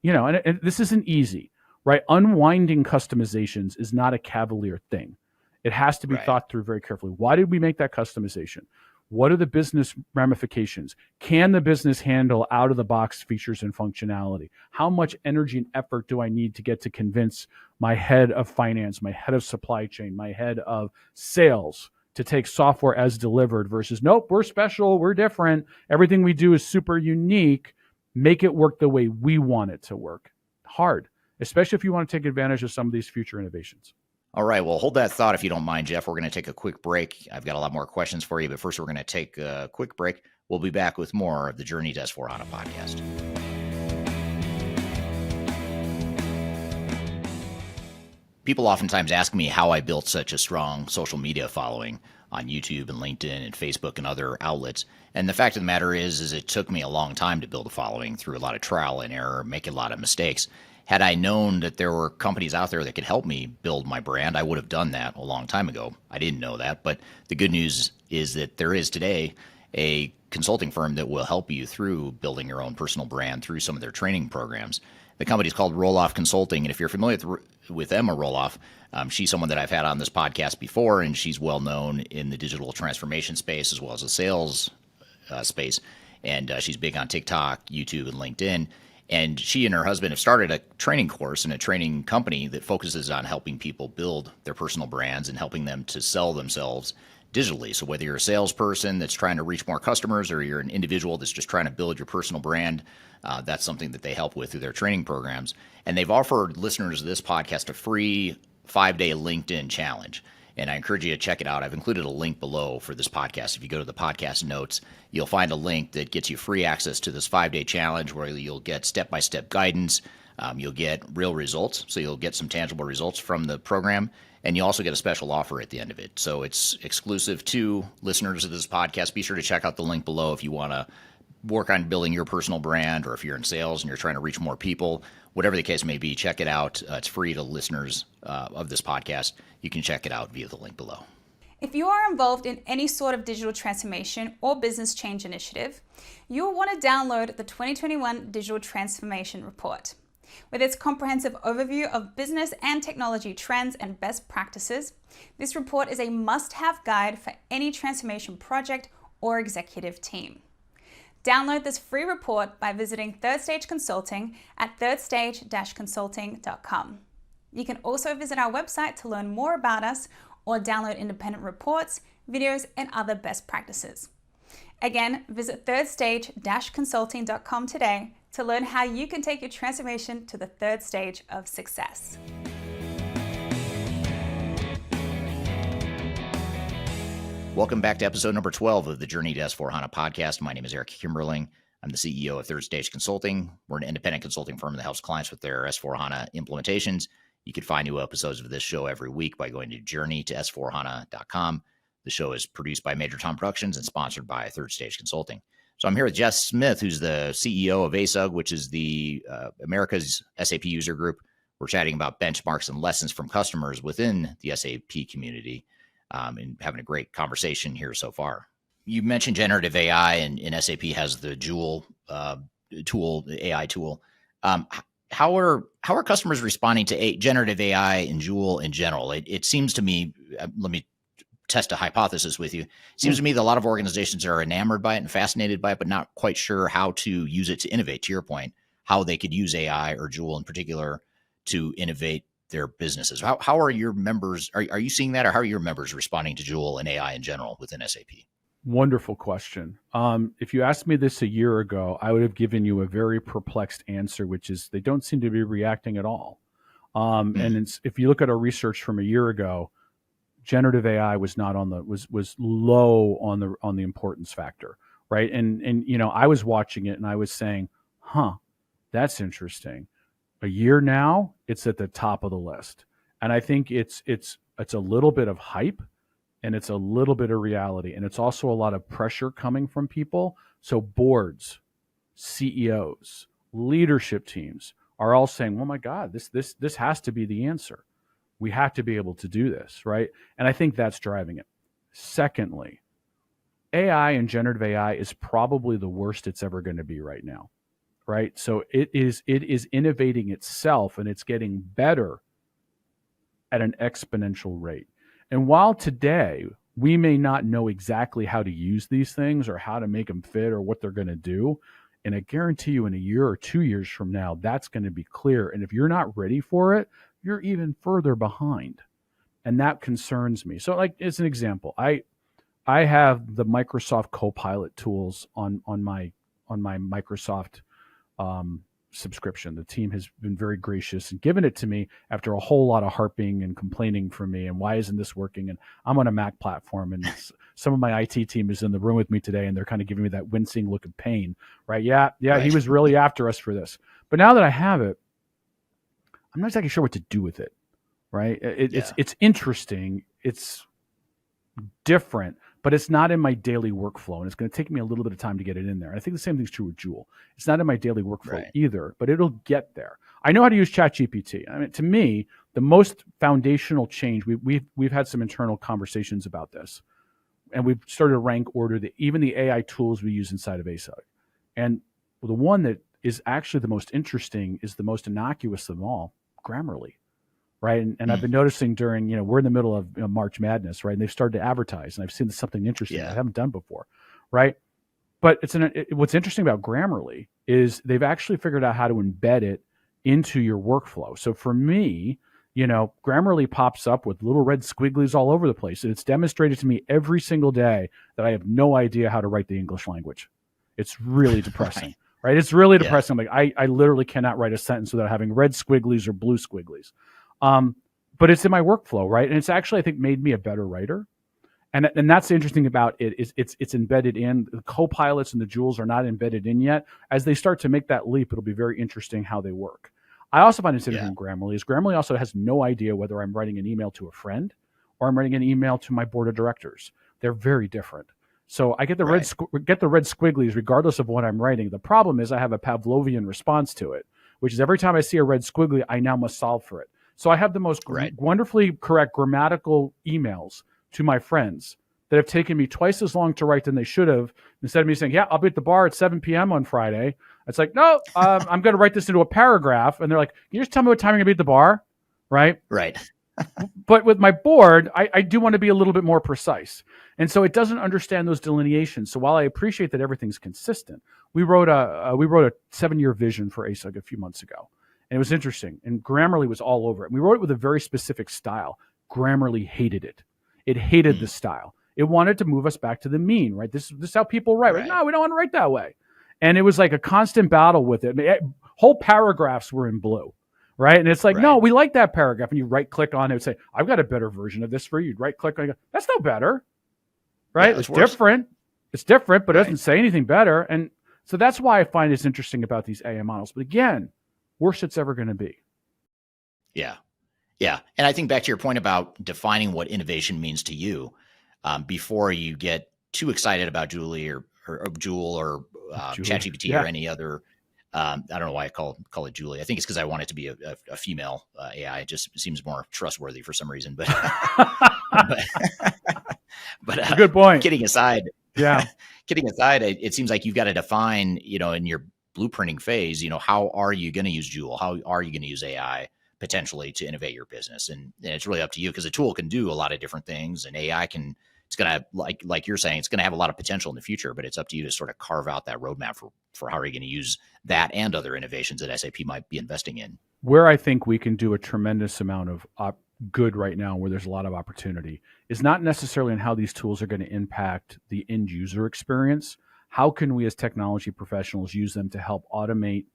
And this isn't easy, right? Unwinding customizations is not a cavalier thing. It has to be thought through very carefully. Why did we make that customization? What are the business ramifications? Can the business handle out-of-the-box features and functionality? How much energy and effort do I need to get to convince my head of finance, my head of supply chain, my head of sales to take software as delivered versus, nope, we're special, we're different, everything we do is super unique, make it work the way we want it to work? Hard, especially if you want to take advantage of some of these future innovations. All right. Well, hold that thought if you don't mind, Geoff. We're going to take a quick break. I've got a lot more questions for you, but first we're going to take a quick break. We'll be back with more of the Journey to S/4HANA podcast. people oftentimes ask me how I built such a strong social media following on YouTube and LinkedIn and Facebook and other outlets. And the fact of the matter is it took me a long time to build a following through a lot of trial and error, making a lot of mistakes. Had I known that there were companies out there that could help me build my brand, I would have done that a long time ago. I didn't know that, but the good news is that there is today a consulting firm that will help you through building your own personal brand through some of their training programs. The company is called Roloff Consulting, and if you're familiar with Emma Roloff, she's someone that I've had on this podcast before, and she's well known in the digital transformation space as well as the sales space, and she's big on TikTok, YouTube, and LinkedIn. And she and her husband have started a training course and a training company that focuses on helping people build their personal brands and helping them to sell themselves digitally. So whether you're a salesperson that's trying to reach more customers or you're an individual that's just trying to build your personal brand, that's something that they help with through their training programs. And they've offered listeners of this podcast a free 5-day LinkedIn challenge. And I encourage you to check it out. I've included a link below for this podcast. If you go to the podcast notes, you'll find a link that gets you free access to this 5-day challenge where you'll get step-by-step guidance. You'll get real results. So you'll get some tangible results from the program. And you also get a special offer at the end of it. So it's exclusive to listeners of this podcast. Be sure to check out the link below if you want to work on building your personal brand, or if you're in sales and you're trying to reach more people. Whatever the case may be, check it out. It's free to listeners of this podcast. You can check it out via the link below. If you are involved in any sort of digital transformation or business change initiative, you will want to download the 2021 Digital Transformation Report. With its comprehensive overview of business and technology trends and best practices, this report is a must-have guide for any transformation project or executive team. Download this free report by visiting Third Stage Consulting at thirdstage-consulting.com. You can also visit our website to learn more about us or download independent reports, videos, and other best practices. Again, visit thirdstage-consulting.com today to learn how you can take your transformation to the third stage of success. Welcome back to episode number 12 of the Journey to S4HANA podcast. My name is Eric Kimberling. I'm the CEO of Third Stage Consulting. We're an independent consulting firm that helps clients with their S4HANA implementations. You can find new episodes of this show every week by going to journeyto s4hana.com. The show is produced by Major Tom Productions and sponsored by Third Stage Consulting. So I'm here with Geoff Smith, who's the CEO of ASUG, which is the America's SAP User Group. We're chatting about benchmarks and lessons from customers within the SAP community. And having a great conversation here so far. You mentioned generative AI, and SAP has the Joule tool, the AI tool. How are customers responding to generative AI and Joule in general? It seems to me, let me test a hypothesis with you. It seems to me that a lot of organizations are enamored by it and fascinated by it, but not quite sure how to use it to innovate. To your point, how they could use AI or Joule in particular to innovate their businesses. How are your members, are you seeing that, or how are your members responding to Joule and AI in general within SAP? Wonderful question. If you asked me this a year ago, I would have given you a very perplexed answer, which is they don't seem to be reacting at all. And if you look at our research from a year ago, generative AI was not on the was low on the importance factor, right? And you know, I was watching it and I was saying, that's interesting. A year now, it's at the top of the list. And I think it's a little bit of hype and it's a little bit of reality. And it's also a lot of pressure coming from people. So boards, CEOs, leadership teams are all saying, oh my God, this has to be the answer. We have to be able to do this, right? And I think that's driving it. Secondly, AI and generative AI is probably the worst it's ever going to be right now. Right. So it is innovating itself and it's getting better at an exponential rate. And while today we may not know exactly how to use these things or how to make them fit or what they're going to do, and I guarantee you in a year or 2 years from now, that's going to be clear. And if you're not ready for it, you're even further behind. And that concerns me. So like as an example, I have the Microsoft Copilot tools on my Microsoft subscription. The team has been very gracious and given it to me after a whole lot of harping and complaining from me. And why isn't this working? And I'm on a Mac platform, and some of my IT team is in the room with me today, and they're kind of giving me that wincing look of pain, right? Yeah, right. He was really after us for this. But now that I have it, I'm not exactly sure what to do with it, right? It's interesting. It's different, but it's not in my daily workflow, and it's going to take me a little bit of time to get it in there. And I think the same thing's true with Joule. It's not in my daily workflow either, but it'll get there. I know how to use ChatGPT. I mean, to me, the most foundational change, we've had some internal conversations about this, and we've started to rank order even the AI tools we use inside of ASUG. And the one that is actually the most interesting is the most innocuous of them all, Grammarly. Right. And I've been noticing during, we're in the middle of March Madness, right? And they've started to advertise, and I've seen something interesting I haven't done before. Right. But what's interesting about Grammarly is they've actually figured out how to embed it into your workflow. So for me, Grammarly pops up with little red squigglies all over the place. And it's demonstrated to me every single day that I have no idea how to write the English language. It's really depressing. Right. It's really depressing. I'm like, I literally cannot write a sentence without having red squigglies or blue squigglies. But it's in my workflow, right? And it's actually, I think, made me a better writer. And that's the interesting about it is it's embedded in. The co-pilots and the Joules are not embedded in yet. As they start to make that leap, it'll be very interesting how they work. I also find it's interesting in Grammarly is Grammarly also has no idea whether I'm writing an email to a friend or I'm writing an email to my board of directors. They're very different. So I get the red squigglies regardless of what I'm writing. The problem is I have a Pavlovian response to it, which is every time I see a red squiggly, I now must solve for it. So I have the most wonderfully correct grammatical emails to my friends that have taken me twice as long to write than they should have. Instead of me saying, I'll be at the bar at 7 p.m. on Friday. It's like, no, I'm going to write this into a paragraph. And they're like, can you just tell me what time you're going to be at the bar? Right. But with my board, I do want to be a little bit more precise. And so it doesn't understand those delineations. So while I appreciate that everything's consistent, we wrote a 7-year vision for ASUG a few months ago. And it was interesting. And Grammarly was all over it. We wrote it with a very specific style. Grammarly hated it. It hated the style. It wanted to move us back to the mean, right? This is how people write. Right? No, we don't want to write that way. And it was like a constant battle with it. I mean, whole paragraphs were in blue, right? And it's like, no, we like that paragraph. And you right click on it and say, I've got a better version of this for you. You'd right click on it. That's no better, right? Yeah, it's different. It's different, but it doesn't say anything better. And so that's why I find it's interesting about these AI models. But again, worst it's ever going to be. Yeah. And I think back to your point about defining what innovation means to you before you get too excited about Joule or ChatGPT or any other. I don't know why I call it Julie. I think it's because I want it to be a female AI. It just seems more trustworthy for some reason. But good point. Kidding aside, it seems like you've got to define, in your blueprinting phase, how are you going to use Joule? How are you going to use AI potentially to innovate your business? And it's really up to you, because a tool can do a lot of different things, and AI it's going to, like you're saying, it's going to have a lot of potential in the future, but it's up to you to sort of carve out that roadmap for how are you going to use that and other innovations that SAP might be investing in. Where I think we can do a tremendous amount of good right now, where there's a lot of opportunity, is not necessarily in how these tools are going to impact the end user experience. How can we as technology professionals use them to help automate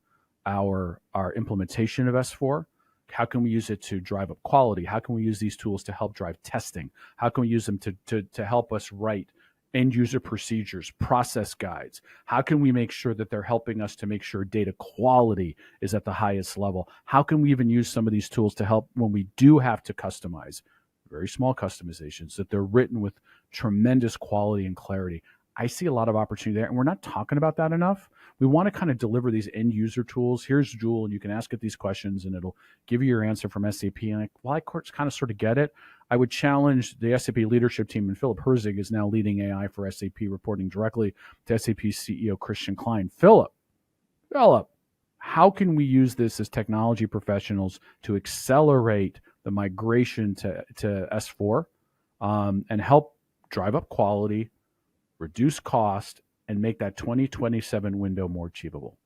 our implementation of S4? How can we use it to drive up quality? How can we use these tools to help drive testing? How can we use them to help us write end user procedures, process guides? How can we make sure that they're helping us to make sure data quality is at the highest level? How can we even use some of these tools to help when we do have to customize, very small customizations, that they're written with tremendous quality and clarity? I see a lot of opportunity there, and we're not talking about that enough. We want to kind of deliver these end user tools. Here's Joule, and you can ask it these questions, and it'll give you your answer from SAP. And I kind of sort of get it. I would challenge the SAP leadership team, and Philip Herzig is now leading AI for SAP, reporting directly to SAP's CEO, Christian Klein. Philip, how can we use this as technology professionals to accelerate the migration to S4 and help drive up quality, reduce cost, and make that 2027 window more achievable?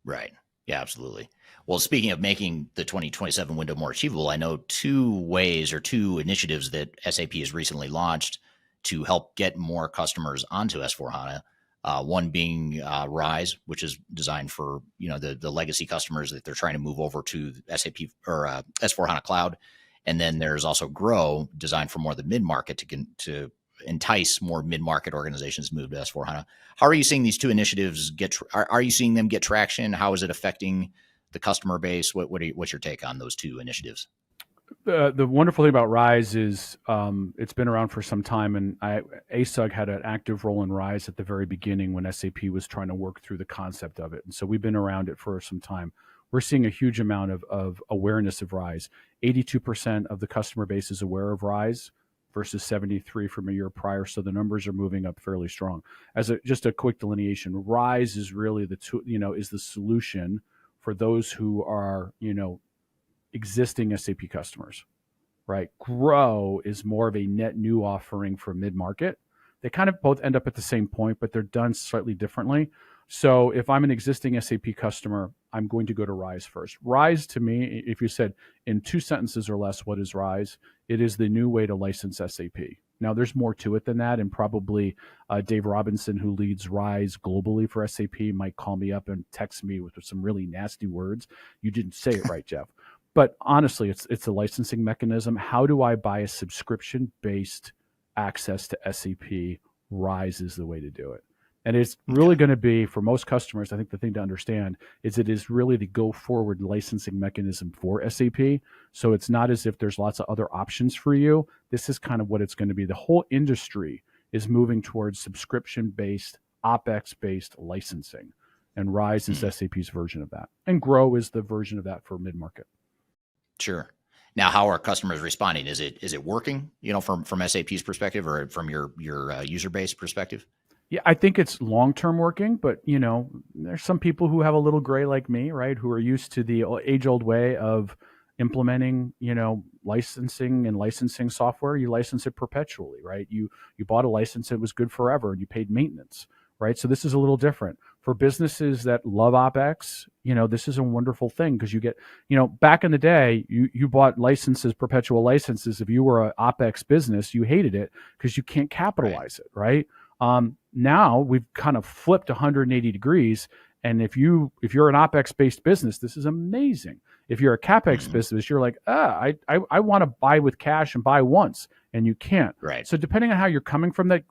Right. Yeah, absolutely. Well, speaking of making the 2027 window more achievable, I know two initiatives that SAP has recently launched to help get more customers onto S4HANA. One being Rise, which is designed for the legacy customers that they're trying to move over to SAP or S4HANA Cloud. And then there's also Grow, designed for more of the mid-market to entice more mid-market organizations to move to S4HANA. How are you seeing these two initiatives are you seeing them get traction? How is it affecting the customer base? What's your take on those two initiatives? The wonderful thing about Rise is it's been around for some time, and ASUG had an active role in Rise at the very beginning when SAP was trying to work through the concept of it. And so we've been around it for some time. We're seeing a huge amount of awareness of Rise. 82% of the customer base is aware of Rise versus 73 from a year prior. So the numbers are moving up fairly strong. Just a quick delineation, Rise is really is the solution for those who are, existing SAP customers, right? Grow is more of a net new offering for mid-market. They kind of both end up at the same point, but they're done slightly differently. So if I'm an existing SAP customer, I'm going to go to Rise first. Rise, to me, if you said in 2 sentences or less, what is Rise? It is the new way to license SAP. Now, there's more to it than that, and probably Dave Robinson, who leads Rise globally for SAP, might call me up and text me with some really nasty words. You didn't say it right, Geoff. But honestly, it's a licensing mechanism. How do I buy a subscription-based access to SAP? Rise is the way to do it. And it's really going to be, for most customers, I think the thing to understand is it is really the go-forward licensing mechanism for SAP. So it's not as if there's lots of other options for you. This is kind of what it's going to be. The whole industry is moving towards subscription-based, OpEx-based licensing. And Rise is SAP's version of that. And Grow is the version of that for mid-market. Sure. Now, how are customers responding? Is it working, from SAP's perspective or from your user base perspective? Yeah, I think it's long-term working, but there's some people who have a little gray like me, right? Who are used to the age-old way of implementing, licensing software. You license it perpetually, right? You bought a license, it was good forever, and you paid maintenance, right? So this is a little different. For businesses that love OpEx, this is a wonderful thing because you get, back in the day, you bought licenses, perpetual licenses. If you were an OpEx business, you hated it because you can't capitalize it, right? Now we've kind of flipped 180 degrees. And if you're an OpEx based business, this is amazing. If you're a CapEx business, you're like, I want to buy with cash and buy once, and you can't. Right. So depending on how you're coming from that,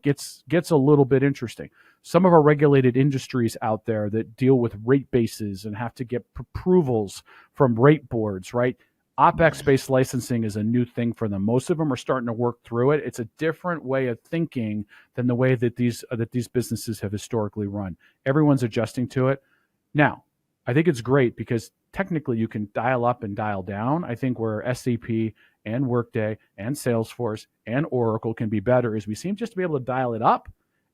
gets a little bit interesting. Some of our regulated industries out there that deal with rate bases and have to get approvals from rate boards, right? OpEx-based licensing is a new thing for them. Most of them are starting to work through it. It's a different way of thinking than the way that these businesses have historically run. Everyone's adjusting to it. Now, I think it's great because technically you can dial up and dial down. I think where SAP and Workday and Salesforce and Oracle can be better is we seem just to be able to dial it up,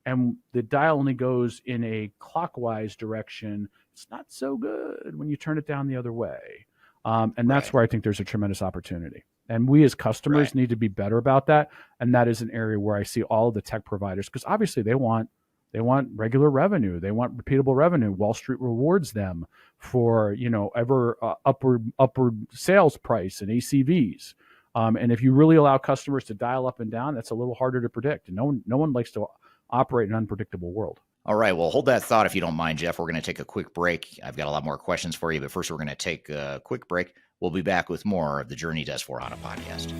and the dial only goes in a clockwise direction. It's not so good when you turn it down the other way. And that's where I think there's a tremendous opportunity. And we as customers need to be better about that. And that is an area where I see all of the tech providers, because obviously they want regular revenue. They want repeatable revenue. Wall Street rewards them for, ever upward sales price and ACVs. And if you really allow customers to dial up and down, that's a little harder to predict. And no one likes to operate in an unpredictable world. All right. Well, hold that thought if you don't mind, Geoff. We're going to take a quick break. I've got a lot more questions for you, but first we're going to take a quick break. We'll be back with more of the Journey to S/4HANA podcast.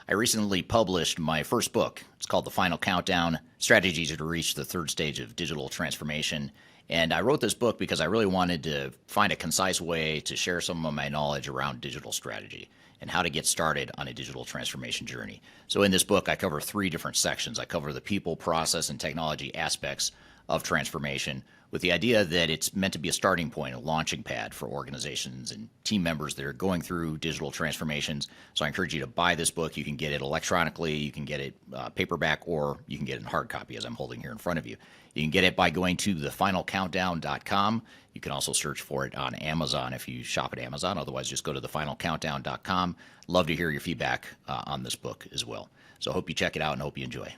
I recently published my first book. It's called The Final Countdown: Strategies to Reach the Third Stage of Digital Transformation. And I wrote this book because I really wanted to find a concise way to share some of my knowledge around digital strategy and how to get started on a digital transformation journey. So in this book, I cover 3 different sections. I cover the people, process, and technology aspects of transformation, with the idea that it's meant to be a starting point, a launching pad for organizations and team members that are going through digital transformations. So I encourage you to buy this book. You can get it electronically, you can get it paperback, or you can get it in hard copy as I'm holding here in front of you. You can get it by going to thefinalcountdown.com. You can also search for it on Amazon if you shop at Amazon. Otherwise, just go to thefinalcountdown.com. Love to hear your feedback on this book as well. So I hope you check it out and hope you enjoy.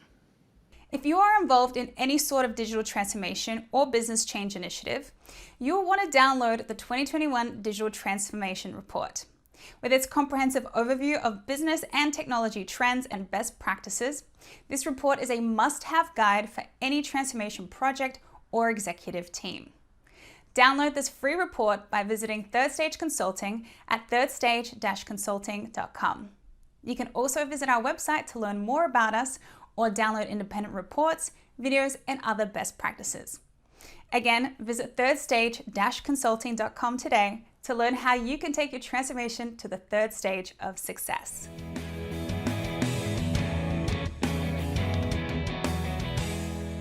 If you are involved in any sort of digital transformation or business change initiative, you'll want to download the 2021 Digital Transformation Report. With its comprehensive overview of business and technology trends and best practices, this report is a must-have guide for any transformation project or executive team. Download this free report by visiting Third Stage Consulting at thirdstage-consulting.com. You can also visit our website to learn more about us or download independent reports, videos, and other best practices. Again, visit thirdstage-consulting.com today to learn how you can take your transformation to the third stage of success.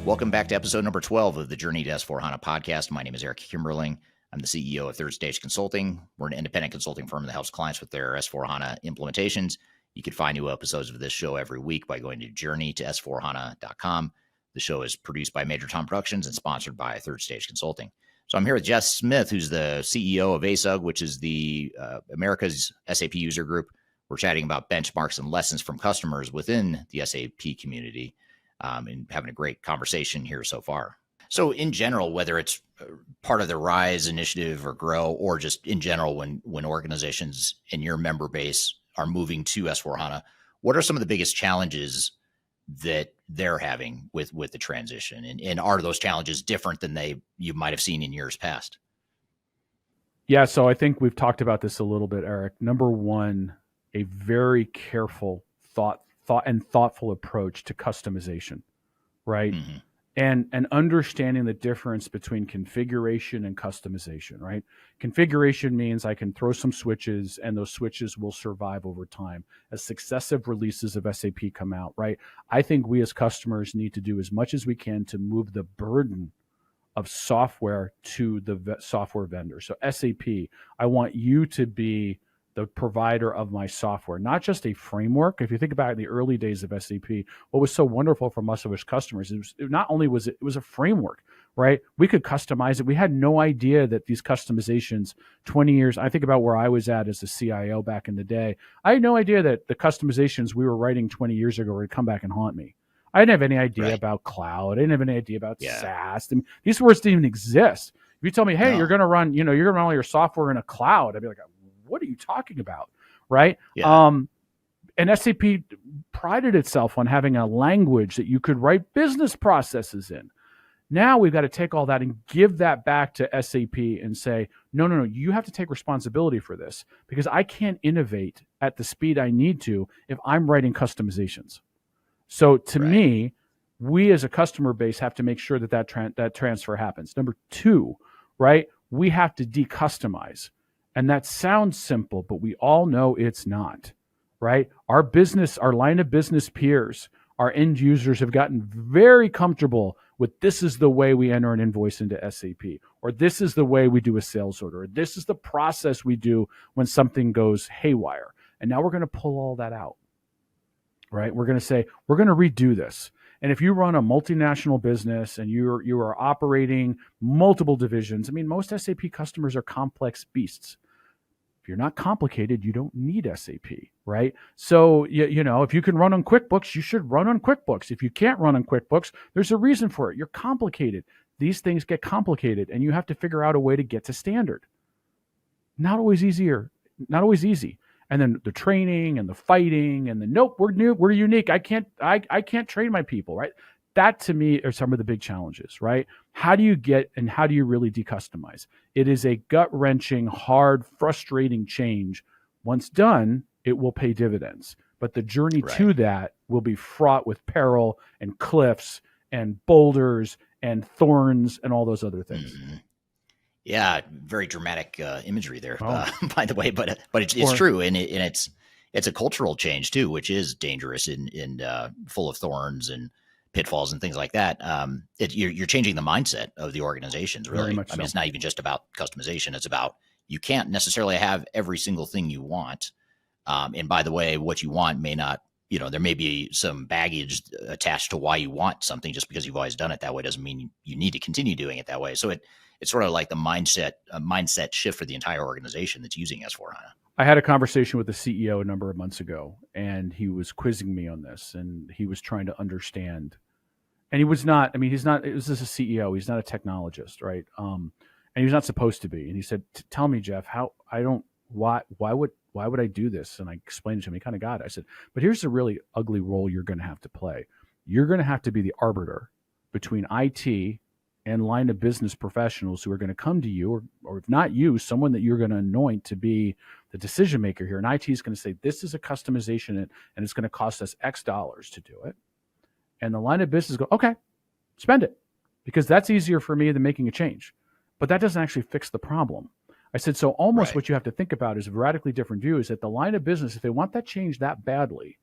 Welcome back to episode number 12 of the Journey to S4HANA podcast. My name is Eric Kimberling. I'm the CEO of Third Stage Consulting. We're an independent consulting firm that helps clients with their S4HANA implementations. You can find new episodes of this show every week by going to journeyto s4hana.com. The show is produced by Major Tom Productions and sponsored by Third Stage Consulting. So I'm here with Geoff Smith, who's the CEO of ASUG, which is the America's SAP User Group. We're chatting about benchmarks and lessons from customers within the SAP community, and having a great conversation here so far. So in general, whether it's part of the RISE initiative or GROW, or just in general, when organizations in your member base are moving to S4HANA, what are some of the biggest challenges that they're having with the transition? And are those challenges different than you might have seen in years past? Yeah, so I think we've talked about this a little bit, Eric. Number one, a very careful thoughtful approach to customization, right? Mm-hmm. And understanding the difference between configuration and customization, right? Configuration means I can throw some switches and those switches will survive over time as successive releases of SAP come out, right? I think we as customers need to do as much as we can to move the burden of software to the software vendor. So SAP, I want you to be the provider of my software, not just a framework. If you think about it, in the early days of SAP, what was so wonderful from us as customers, it was a framework, right? We could customize it. We had no idea that these customizations 20 years, I think about where I was at as a CIO back in the day. I had no idea that the customizations we were writing 20 years ago would come back and haunt me. I didn't have any idea about cloud. I didn't have any idea about SaaS. I mean, these words didn't even exist. If you tell me, hey, you're going to run all your software in a cloud, I'd be like, what are you talking about, right? Yeah. And SAP prided itself on having a language that you could write business processes in. Now we've got to take all that and give that back to SAP and say, no, you have to take responsibility for this because I can't innovate at the speed I need to if I'm writing customizations. So to me, we as a customer base have to make sure that transfer happens. Number two, right? We have to decustomize. And that sounds simple, but we all know it's not, right? Our line of business peers, our end users have gotten very comfortable with this is the way we enter an invoice into SAP, or this is the way we do a sales order, or this is the process we do when something goes haywire. And now we're going to pull all that out, right? We're going to say, we're going to redo this. And if you run a multinational business and you are operating multiple divisions, I mean, most SAP customers are complex beasts. If you're not complicated, you don't need SAP, right? So, if you can run on QuickBooks, you should run on QuickBooks. If you can't run on QuickBooks, there's a reason for it. You're complicated. These things get complicated, and you have to figure out a way to get to standard. Not always easy. And then the training and the fighting and the nope, we're new, we're unique. I can't train my people, right? That to me are some of the big challenges, right? How do you really decustomize? It is a gut-wrenching, hard, frustrating change. Once done, it will pay dividends. But the journey to that will be fraught with peril and cliffs and boulders and thorns and all those other things. Mm-hmm. Yeah, very dramatic imagery there, by the way, but it's true, and it's a cultural change too, which is dangerous and full of thorns and pitfalls and things like that. You're changing the mindset of the organizations, really. Very much I mean, it's not even just about customization; it's about you can't necessarily have every single thing you want. And by the way, what you want may not, there may be some baggage attached to why you want something. Just because you've always done it that way doesn't mean you need to continue doing it that way. So it's sort of like the mindset shift for the entire organization that's using S4HANA. I had a conversation with the CEO a number of months ago, and he was quizzing me on this, and he was trying to understand. And he was not, this is a CEO, he's not a technologist, right? And he's not supposed to be. And he said, tell me, Geoff, why would I do this? And I explained it to him, he kind of got it. I said, but here's the really ugly role you're going to have to play. You're going to have to be the arbiter between IT and line of business professionals who are going to come to you, or if not you, someone that you're going to anoint to be the decision maker here. And IT is going to say, this is a customization and it's going to cost us X dollars to do it. And the line of business go, okay, spend it. because that's easier for me than making a change. But that doesn't actually fix the problem. I said, so almost Right. what you have to think about is a radically different view is that the line of business, if they want that change that badly,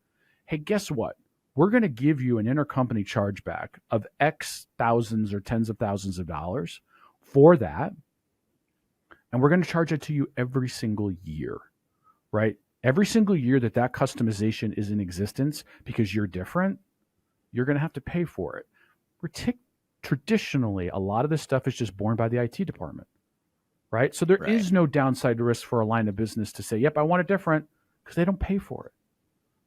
hey, guess what? We're going to give you an intercompany chargeback of X thousands or tens of thousands of dollars for that. And we're going to charge it to you every single year, right? Every single year that that customization is in existence because you're different, you're going to have to pay for it. Traditionally, a lot of this stuff is just borne by the IT department, right? So there is no downside risk for a line of business to say, yep, I want it different, because they don't pay for it.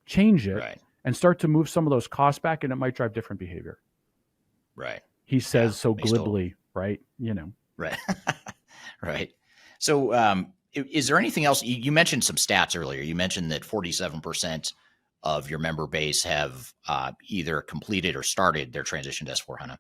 Change it and start to move some of those costs back, and it might drive different behavior. Right. He says so glibly, right? Right. Right. So is there anything else? You mentioned some stats earlier. You mentioned that 47% of your member base have either completed or started their transition to S/4HANA.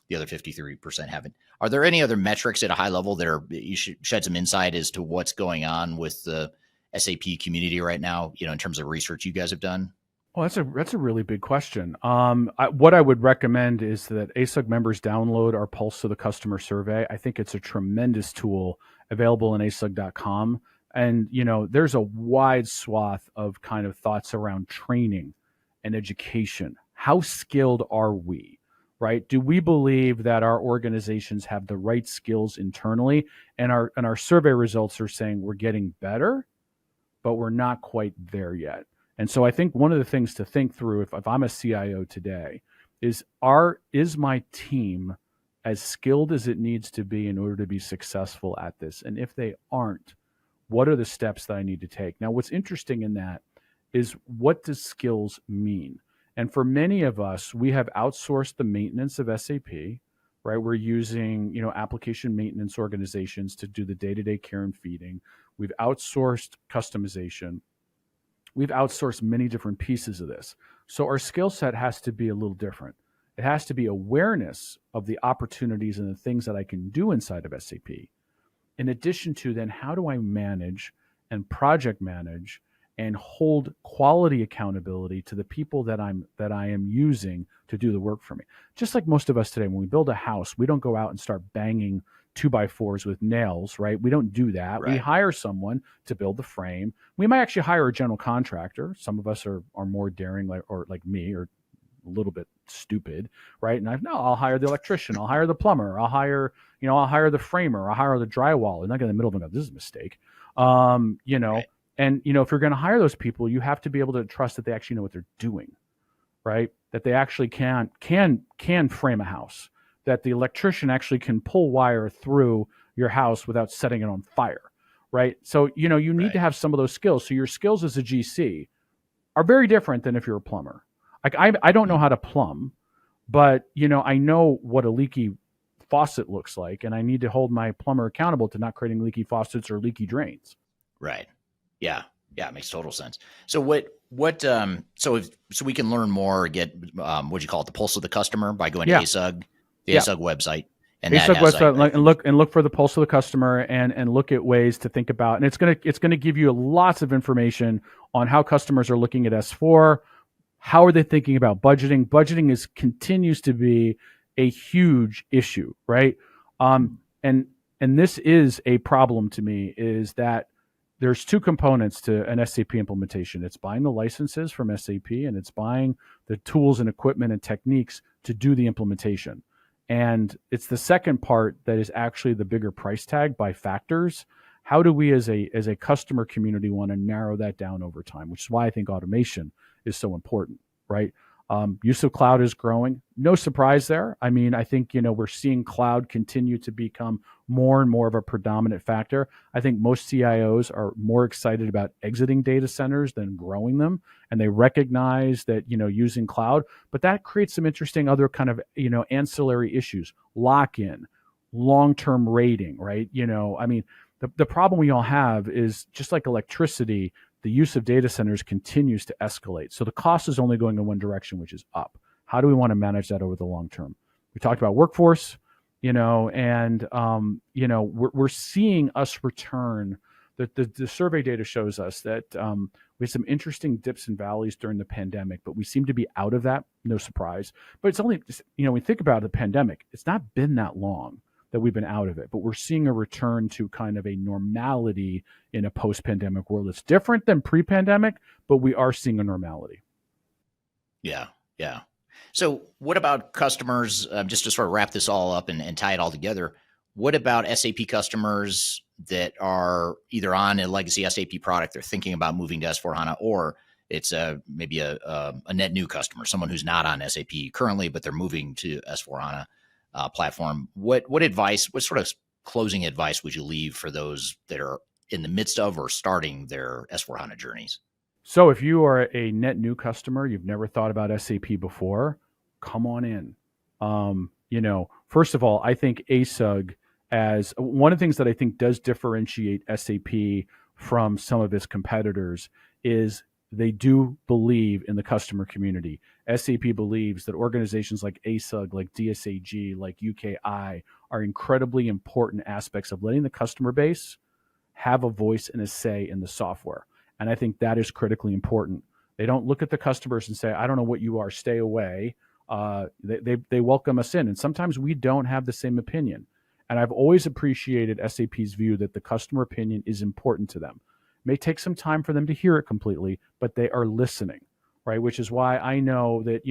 The other 53% haven't. Are there any other metrics at a high level that you should shed some insight as to what's going on with the SAP community right now, in terms of research you guys have done? Well, that's a really big question. What I would recommend is that ASUG members download our Pulse to the Customer survey. I think it's a tremendous tool available on asug.com. And, there's a wide swath of kind of thoughts around training and education. How skilled are we, right? Do we believe that our organizations have the right skills internally? And our survey results are saying we're getting better, but we're not quite there yet. And so I think one of the things to think through, if I'm a CIO today, is my team as skilled as it needs to be in order to be successful at this? And if they aren't, what are the steps that I need to take? Now, what's interesting in that is, what does skills mean? And for many of us, we have outsourced the maintenance of SAP, right? We're using, application maintenance organizations to do the day-to-day care and feeding. We've outsourced customization. We've outsourced many different pieces of this. So our skill set has to be a little different. It has to be awareness of the opportunities and the things that I can do inside of SAP. In addition to then, how do I manage and project manage and hold quality accountability to the people that I am using to do the work for me? Just like most of us today, when we build a house, we don't go out and start banging 2x4s with nails, right? We don't do that. Right. We hire someone to build the frame. We might actually hire a general contractor. Some of us are more daring, like me, or a little bit stupid, right? And I'll hire the electrician, I'll hire the plumber, I'll hire the framer, I'll hire the drywall. And not in the middle of it, this is a mistake. Right. And if you're going to hire those people, you have to be able to trust that they actually know what they're doing, right? That they actually can frame a house, that the electrician actually can pull wire through your house without setting it on fire, right? So, you need to have some of those skills. So your skills as a GC are very different than if you're a plumber. Like I don't know how to plumb, but, I know what a leaky faucet looks like, and I need to hold my plumber accountable to not creating leaky faucets or leaky drains. Right. Yeah. Yeah. It makes total sense. So so we can learn more, get, what do you call it? The pulse of the customer by going to ASUG, the ASUG website. And ASUG website, and look for the pulse of the customer and look at ways to think about, and it's going to give you lots of information on how customers are looking at S4. How are they thinking about budgeting? Budgeting continues to be a huge issue, right? And this is a problem to me, is that there's two components to an SAP implementation. It's buying the licenses from SAP, and it's buying the tools and equipment and techniques to do the implementation. And it's the second part that is actually the bigger price tag by factors. How do we as a customer community want to narrow that down over time? Which is why I think automation is so important, right? Use of cloud is growing. No surprise there. I mean, I think, we're seeing cloud continue to become more and more of a predominant factor. I think most CIOs are more excited about exiting data centers than growing them. And they recognize that, using cloud, but that creates some interesting other kind of, ancillary issues, lock-in, long-term rating, right? The problem we all have is, just like electricity, the use of data centers continues to escalate. So the cost is only going in one direction, which is up. How do we want to manage that over the long term? We talked about workforce, and we're seeing us return the the survey data shows us that we had some interesting dips and valleys during the pandemic, but we seem to be out of that. No surprise. But it's only, when we think about the pandemic, it's not been that long that we've been out of it, but we're seeing a return to kind of a normality in a post-pandemic world. It's different than pre-pandemic, but we are seeing a normality. Yeah. Yeah. So what about customers, just to sort of wrap this all up and tie it all together? What about SAP customers that are either on a legacy SAP product, they're thinking about moving to S/4HANA, or it's maybe a net new customer, someone who's not on SAP currently, but they're moving to S/4HANA platform? What sort of closing advice would you leave for those that are in the midst of or starting their S/4HANA journeys? So if you are a net new customer, you've never thought about SAP before, come on in. First of all, I think ASUG, as one of the things that I think does differentiate SAP from some of its competitors, is they do believe in the customer community. SAP believes that organizations like ASUG, like DSAG, like UKI are incredibly important aspects of letting the customer base have a voice and a say in the software. And I think that is critically important. They don't look at the customers and say, I don't know what you are, stay away. They welcome us in. And sometimes we don't have the same opinion. And I've always appreciated SAP's view that the customer opinion is important to them. It may take some time for them to hear it completely, but they are listening, right? Which is why I know that,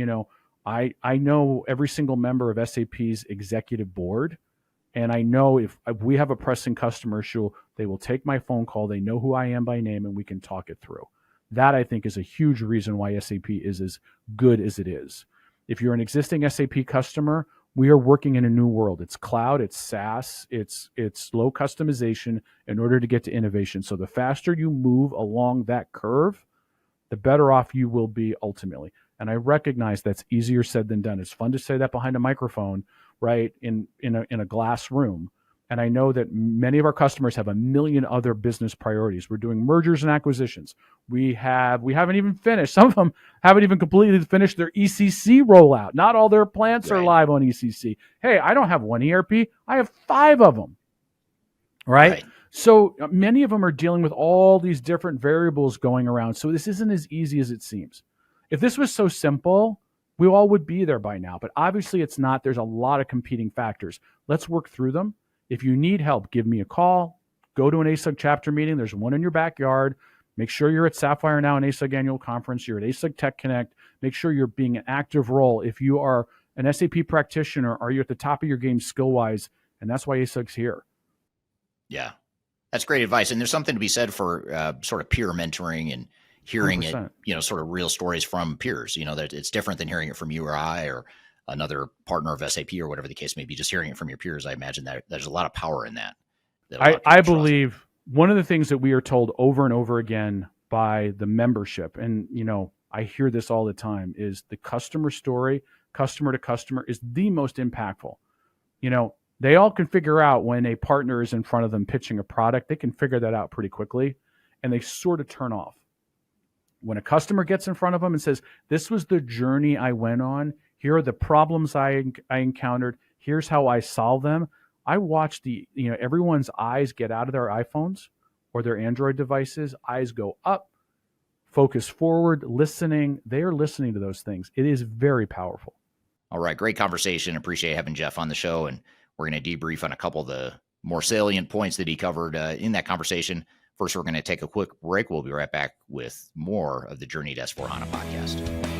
I know every single member of SAP's executive board. And I know if we have a pressing customer issue, they will take my phone call. They know who I am by name, and we can talk it through. That, I think, is a huge reason why SAP is as good as it is. If you're an existing SAP customer, we are working in a new world. It's cloud, it's SaaS, it's low customization in order to get to innovation. So the faster you move along that curve, the better off you will be ultimately. And I recognize that's easier said than done. It's fun to say that behind a microphone, right, in a glass room. And I know that many of our customers have a million other business priorities. We're doing mergers and acquisitions. We haven't even finished. Some of them haven't even completely finished their ECC rollout. Not all their plants are live on ECC. Hey, I don't have one ERP. I have 5 of them, right? So many of them are dealing with all these different variables going around. So this isn't as easy as it seems. If this was so simple, we all would be there by now. But obviously it's not. There's a lot of competing factors. Let's work through them. If you need help, give me a call. Go to an ASUG chapter meeting. There's one in your backyard. Make sure you're at Sapphire Now and ASUG Annual Conference. You're at ASUG Tech Connect. Make sure you're being an active role. If you are an SAP practitioner, are you at the top of your game skill-wise? And that's why ASUG's here. Yeah, that's great advice. And there's something to be said for sort of peer mentoring and hearing 100%. it, sort of real stories from peers. That it's different than hearing it from you or I or another partner of SAP or whatever the case may be. Just hearing it from your peers, I imagine that there's a lot of power in that. I believe one of the things that we are told over and over again by the membership, and I hear this all the time, is the customer story, customer to customer, is the most impactful. They all can figure out when a partner is in front of them pitching a product. They can figure that out pretty quickly, and they sort of turn off. When a customer gets in front of them and says, this was the journey I went on, here are the problems I encountered, here's how I solve them. I watch everyone's eyes get out of their iPhones or their Android devices, eyes go up, focus forward, listening. They are listening to those things. It is very powerful. All right. Great conversation. Appreciate having Geoff on the show. And we're going to debrief on a couple of the more salient points that he covered in that conversation. First, we're going to take a quick break. We'll be right back with more of the Journey to S/4HANA podcast.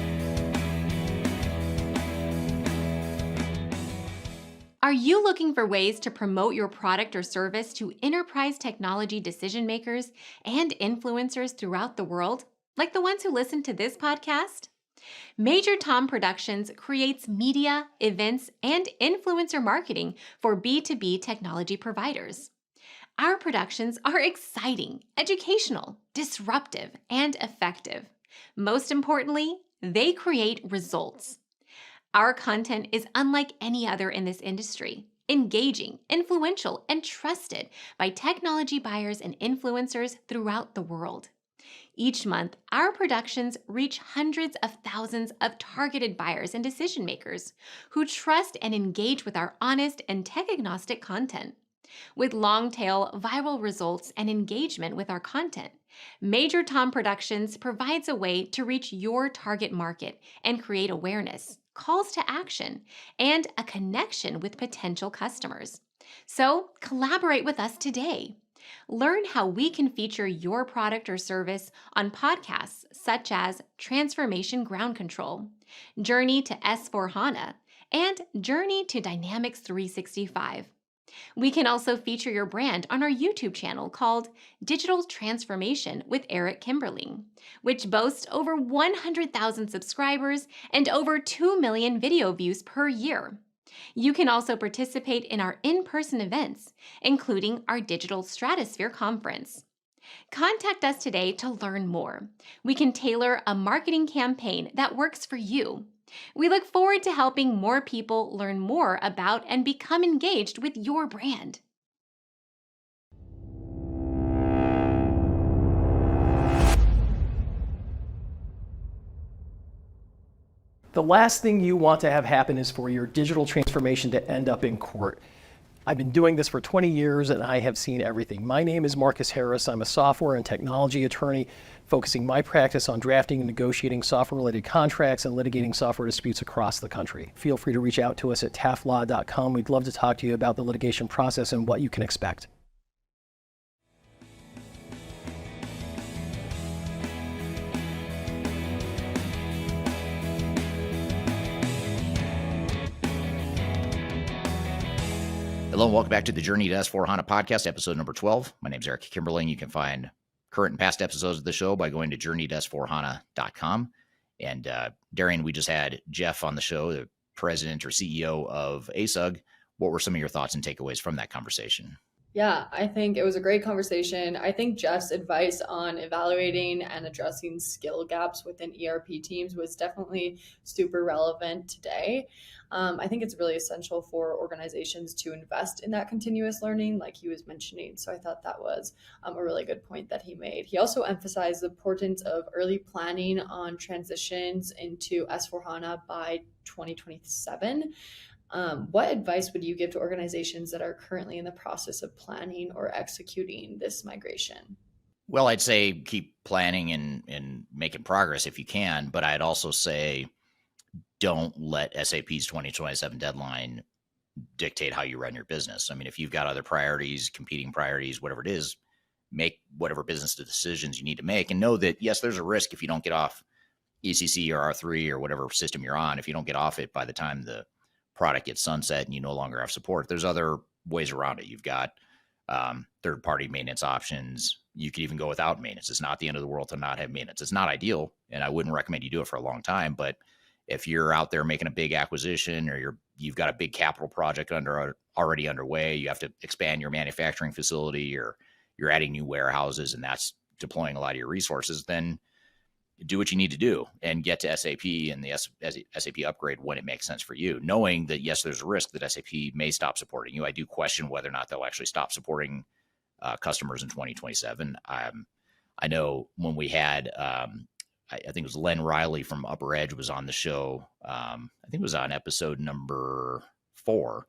Are you looking for ways to promote your product or service to enterprise technology decision makers and influencers throughout the world, like the ones who listen to this podcast? Major Tom Productions creates media, events, and influencer marketing for B2B technology providers. Our productions are exciting, educational, disruptive, and effective. Most importantly, they create results. Our content is unlike any other in this industry, engaging, influential, and trusted by technology buyers and influencers throughout the world. Each month, our productions reach hundreds of thousands of targeted buyers and decision makers who trust and engage with our honest and tech-agnostic content. With long tail, viral results, and engagement with our content, Major Tom Productions provides a way to reach your target market and create awareness, calls to action, and a connection with potential customers. So, collaborate with us today. Learn how we can feature your product or service on podcasts such as Transformation Ground Control, Journey to S4HANA, and Journey to Dynamics 365. We can also feature your brand on our YouTube channel called Digital Transformation with Eric Kimberling, which boasts over 100,000 subscribers and over 2 million video views per year. You can also participate in our in-person events, including our Digital Stratosphere Conference. Contact us today to learn more. We can tailor a marketing campaign that works for you. We look forward to helping more people learn more about and become engaged with your brand. The last thing you want to have happen is for your digital transformation to end up in court. I've been doing this for 20 years and I have seen everything. My name is Marcus Harris. I'm a software and technology attorney focusing my practice on drafting and negotiating software-related contracts and litigating software disputes across the country. Feel free to reach out to us at taftlaw.com. We'd love to talk to you about the litigation process and what you can expect. Hello and welcome back to the Journey to S4HANA podcast, episode number 12. My name is Eric Kimberling. You can find current and past episodes of the show by going to journey-to-s4hana.com. And Darian, we just had Geoff on the show, the president or CEO of ASUG. What were some of your thoughts and takeaways from that conversation? Yeah, I think it was a great conversation. I think Geoff's advice on evaluating and addressing skill gaps within ERP teams was definitely super relevant today. I think it's really essential for organizations to invest in that continuous learning, like he was mentioning. So I thought that was a really good point that he made. He also emphasized the importance of early planning on transitions into S4HANA by 2027. What advice would you give to organizations that are currently in the process of planning or executing this migration? Well, I'd say keep planning and making progress if you can, but I'd also say don't let SAP's 2027 deadline dictate how you run your business. I mean, if you've got other priorities, competing priorities, whatever it is, make whatever business decisions you need to make and know that, yes, there's a risk if you don't get off ECC or R3 or whatever system you're on. If you don't get off it by the time the product gets sunset and you no longer have support, there's other ways around it. You've got third-party maintenance options. You could even go without maintenance. It's not the end of the world to not have maintenance. It's not ideal, and I wouldn't recommend you do it for a long time. But if you're out there making a big acquisition or you've got a big capital project already underway, you have to expand your manufacturing facility or you're adding new warehouses and that's deploying a lot of your resources, then do what you need to do and get to SAP and the SAP upgrade when it makes sense for you, knowing that, yes, there's a risk that SAP may stop supporting you. I do question whether or not they'll actually stop supporting customers in 2027. I know when we had, I think it was Len Riley from Upper Edge was on the show. I think it was on episode number 4.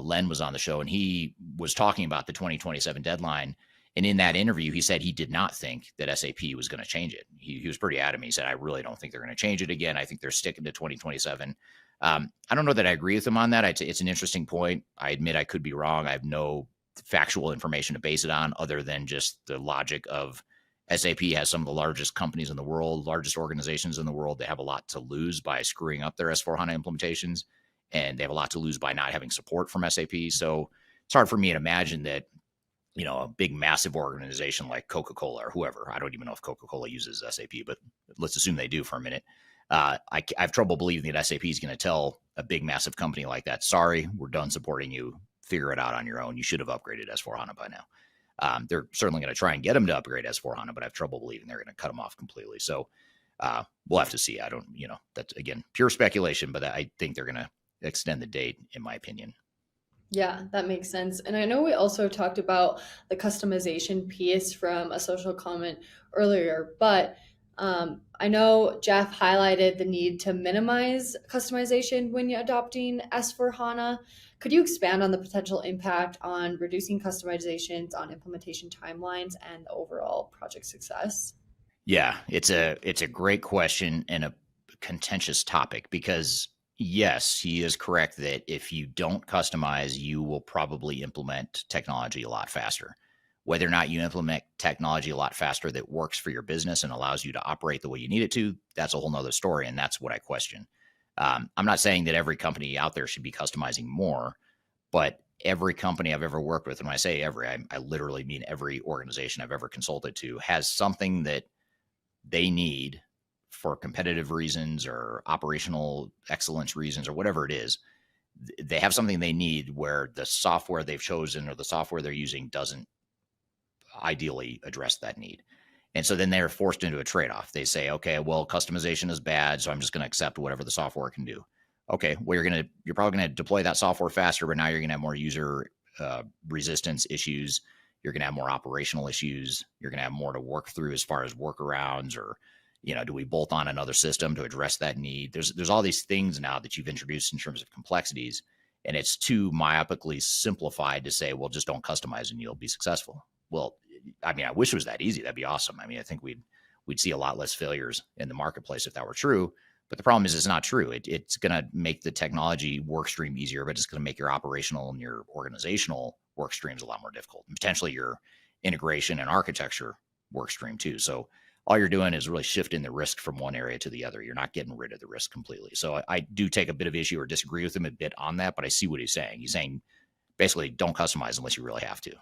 Len was on the show and he was talking about the 2027 deadline. And in that interview, he said he did not think that SAP was going to change it. He was pretty adamant. He said, I really don't think they're going to change it again. I think they're sticking to 2027. I don't know that I agree with him on that. It's an interesting point. I admit I could be wrong. I have no factual information to base it on other than just the logic of SAP has some of the largest companies in the world, largest organizations in the world. They have a lot to lose by screwing up their S4HANA implementations, and they have a lot to lose by not having support from SAP. So it's hard for me to imagine that, you know, a big, massive organization like Coca-Cola or whoever, I don't even know if Coca-Cola uses SAP, but let's assume they do for a minute. I have trouble believing that SAP is going to tell a big, massive company like that, sorry, we're done supporting you. Figure it out on your own. You should have upgraded S4HANA by now. They're certainly going to try and get them to upgrade S4HANA, but I have trouble believing they're going to cut them off completely. So we'll have to see. I don't, that's, again, pure speculation, but I think they're going to extend the date, in my opinion. Yeah, that makes sense. And I know we also talked about the customization piece from a social comment earlier, but I know Geoff highlighted the need to minimize customization when you're adopting S4HANA. Could you expand on the potential impact on reducing customizations, on implementation timelines, and the overall project success? Yeah, it's a great question and a contentious topic because yes, he is correct that if you don't customize, you will probably implement technology a lot faster. Whether or not you implement technology a lot faster that works for your business and allows you to operate the way you need it to, that's a whole nother story. And that's what I question. I'm not saying that every company out there should be customizing more, but every company I've ever worked with, and when I say every, I literally mean every organization I've ever consulted to, has something that they need for competitive reasons or operational excellence reasons or whatever it is. They have something they need where the software they've chosen or the software they're using doesn't ideally address that need. And so then they're forced into a trade-off. They say, okay, well, customization is bad, so I'm just going to accept whatever the software can do. Okay, well, you're probably going to deploy that software faster, but now you're going to have more user resistance issues. You're going to have more operational issues. You're going to have more to work through as far as workarounds, or, do we bolt on another system to address that need? There's all these things now that you've introduced in terms of complexities, and it's too myopically simplified to say, well, just don't customize and you'll be successful. Well, I mean, I wish it was that easy. That'd be awesome. I mean, I think we'd see a lot less failures in the marketplace if that were true. But the problem is it's not true. It's going to make the technology work stream easier, but it's going to make your operational and your organizational work streams a lot more difficult, and potentially your integration and architecture work stream too. So all you're doing is really shifting the risk from one area to the other. You're not getting rid of the risk completely. So I do take a bit of issue or disagree with him a bit on that, but I see what he's saying. He's saying basically don't customize unless you really have to.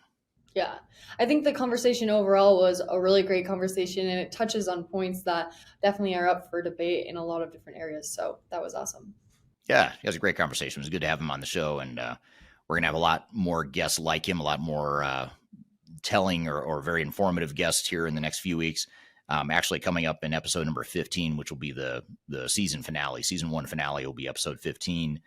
Yeah, I think the conversation overall was a really great conversation, and it touches on points that definitely are up for debate in a lot of different areas. So that was awesome. Yeah, it was a great conversation. It was good to have him on the show, and we're going to have a lot more guests like him, a lot more telling or very informative guests here in the next few weeks. Actually coming up in episode number 15, which will be the season finale. Season 1 finale will be episode 15.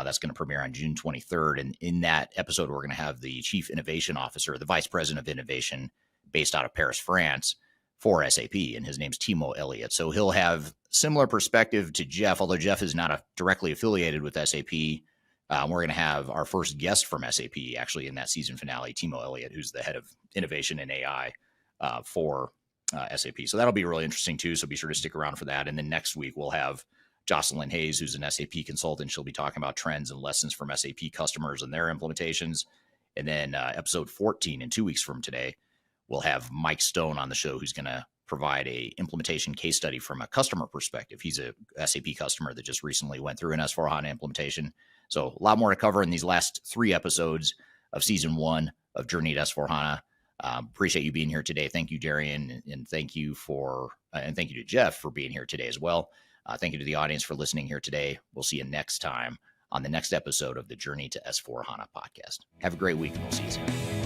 That's going to premiere on June 23rd. And in that episode, we're going to have the Chief Innovation Officer, the Vice President of Innovation based out of Paris, France for SAP. And his name's Timo Elliott. So he'll have similar perspective to Geoff, although Geoff is not directly affiliated with SAP. We're going to have our first guest from SAP actually in that season finale, Timo Elliott, who's the head of innovation and AI for SAP. So that'll be really interesting too. So be sure to stick around for that. And then next week we'll have Jocelyn Hayes, who's an SAP consultant. She'll be talking about trends and lessons from SAP customers and their implementations. And then episode 14, in 2 weeks from today, we'll have Mike Stone on the show, who's going to provide a implementation case study from a customer perspective. He's a SAP customer that just recently went through an S4HANA implementation. So a lot more to cover in these last 3 episodes of season 1 of Journey to S4HANA. Appreciate you being here today. Thank you, Darian, and thank you to Geoff for being here today as well. Thank you to the audience for listening here today. We'll see you next time on the next episode of the Journey to S4HANA podcast. Have a great week, and we'll see you soon.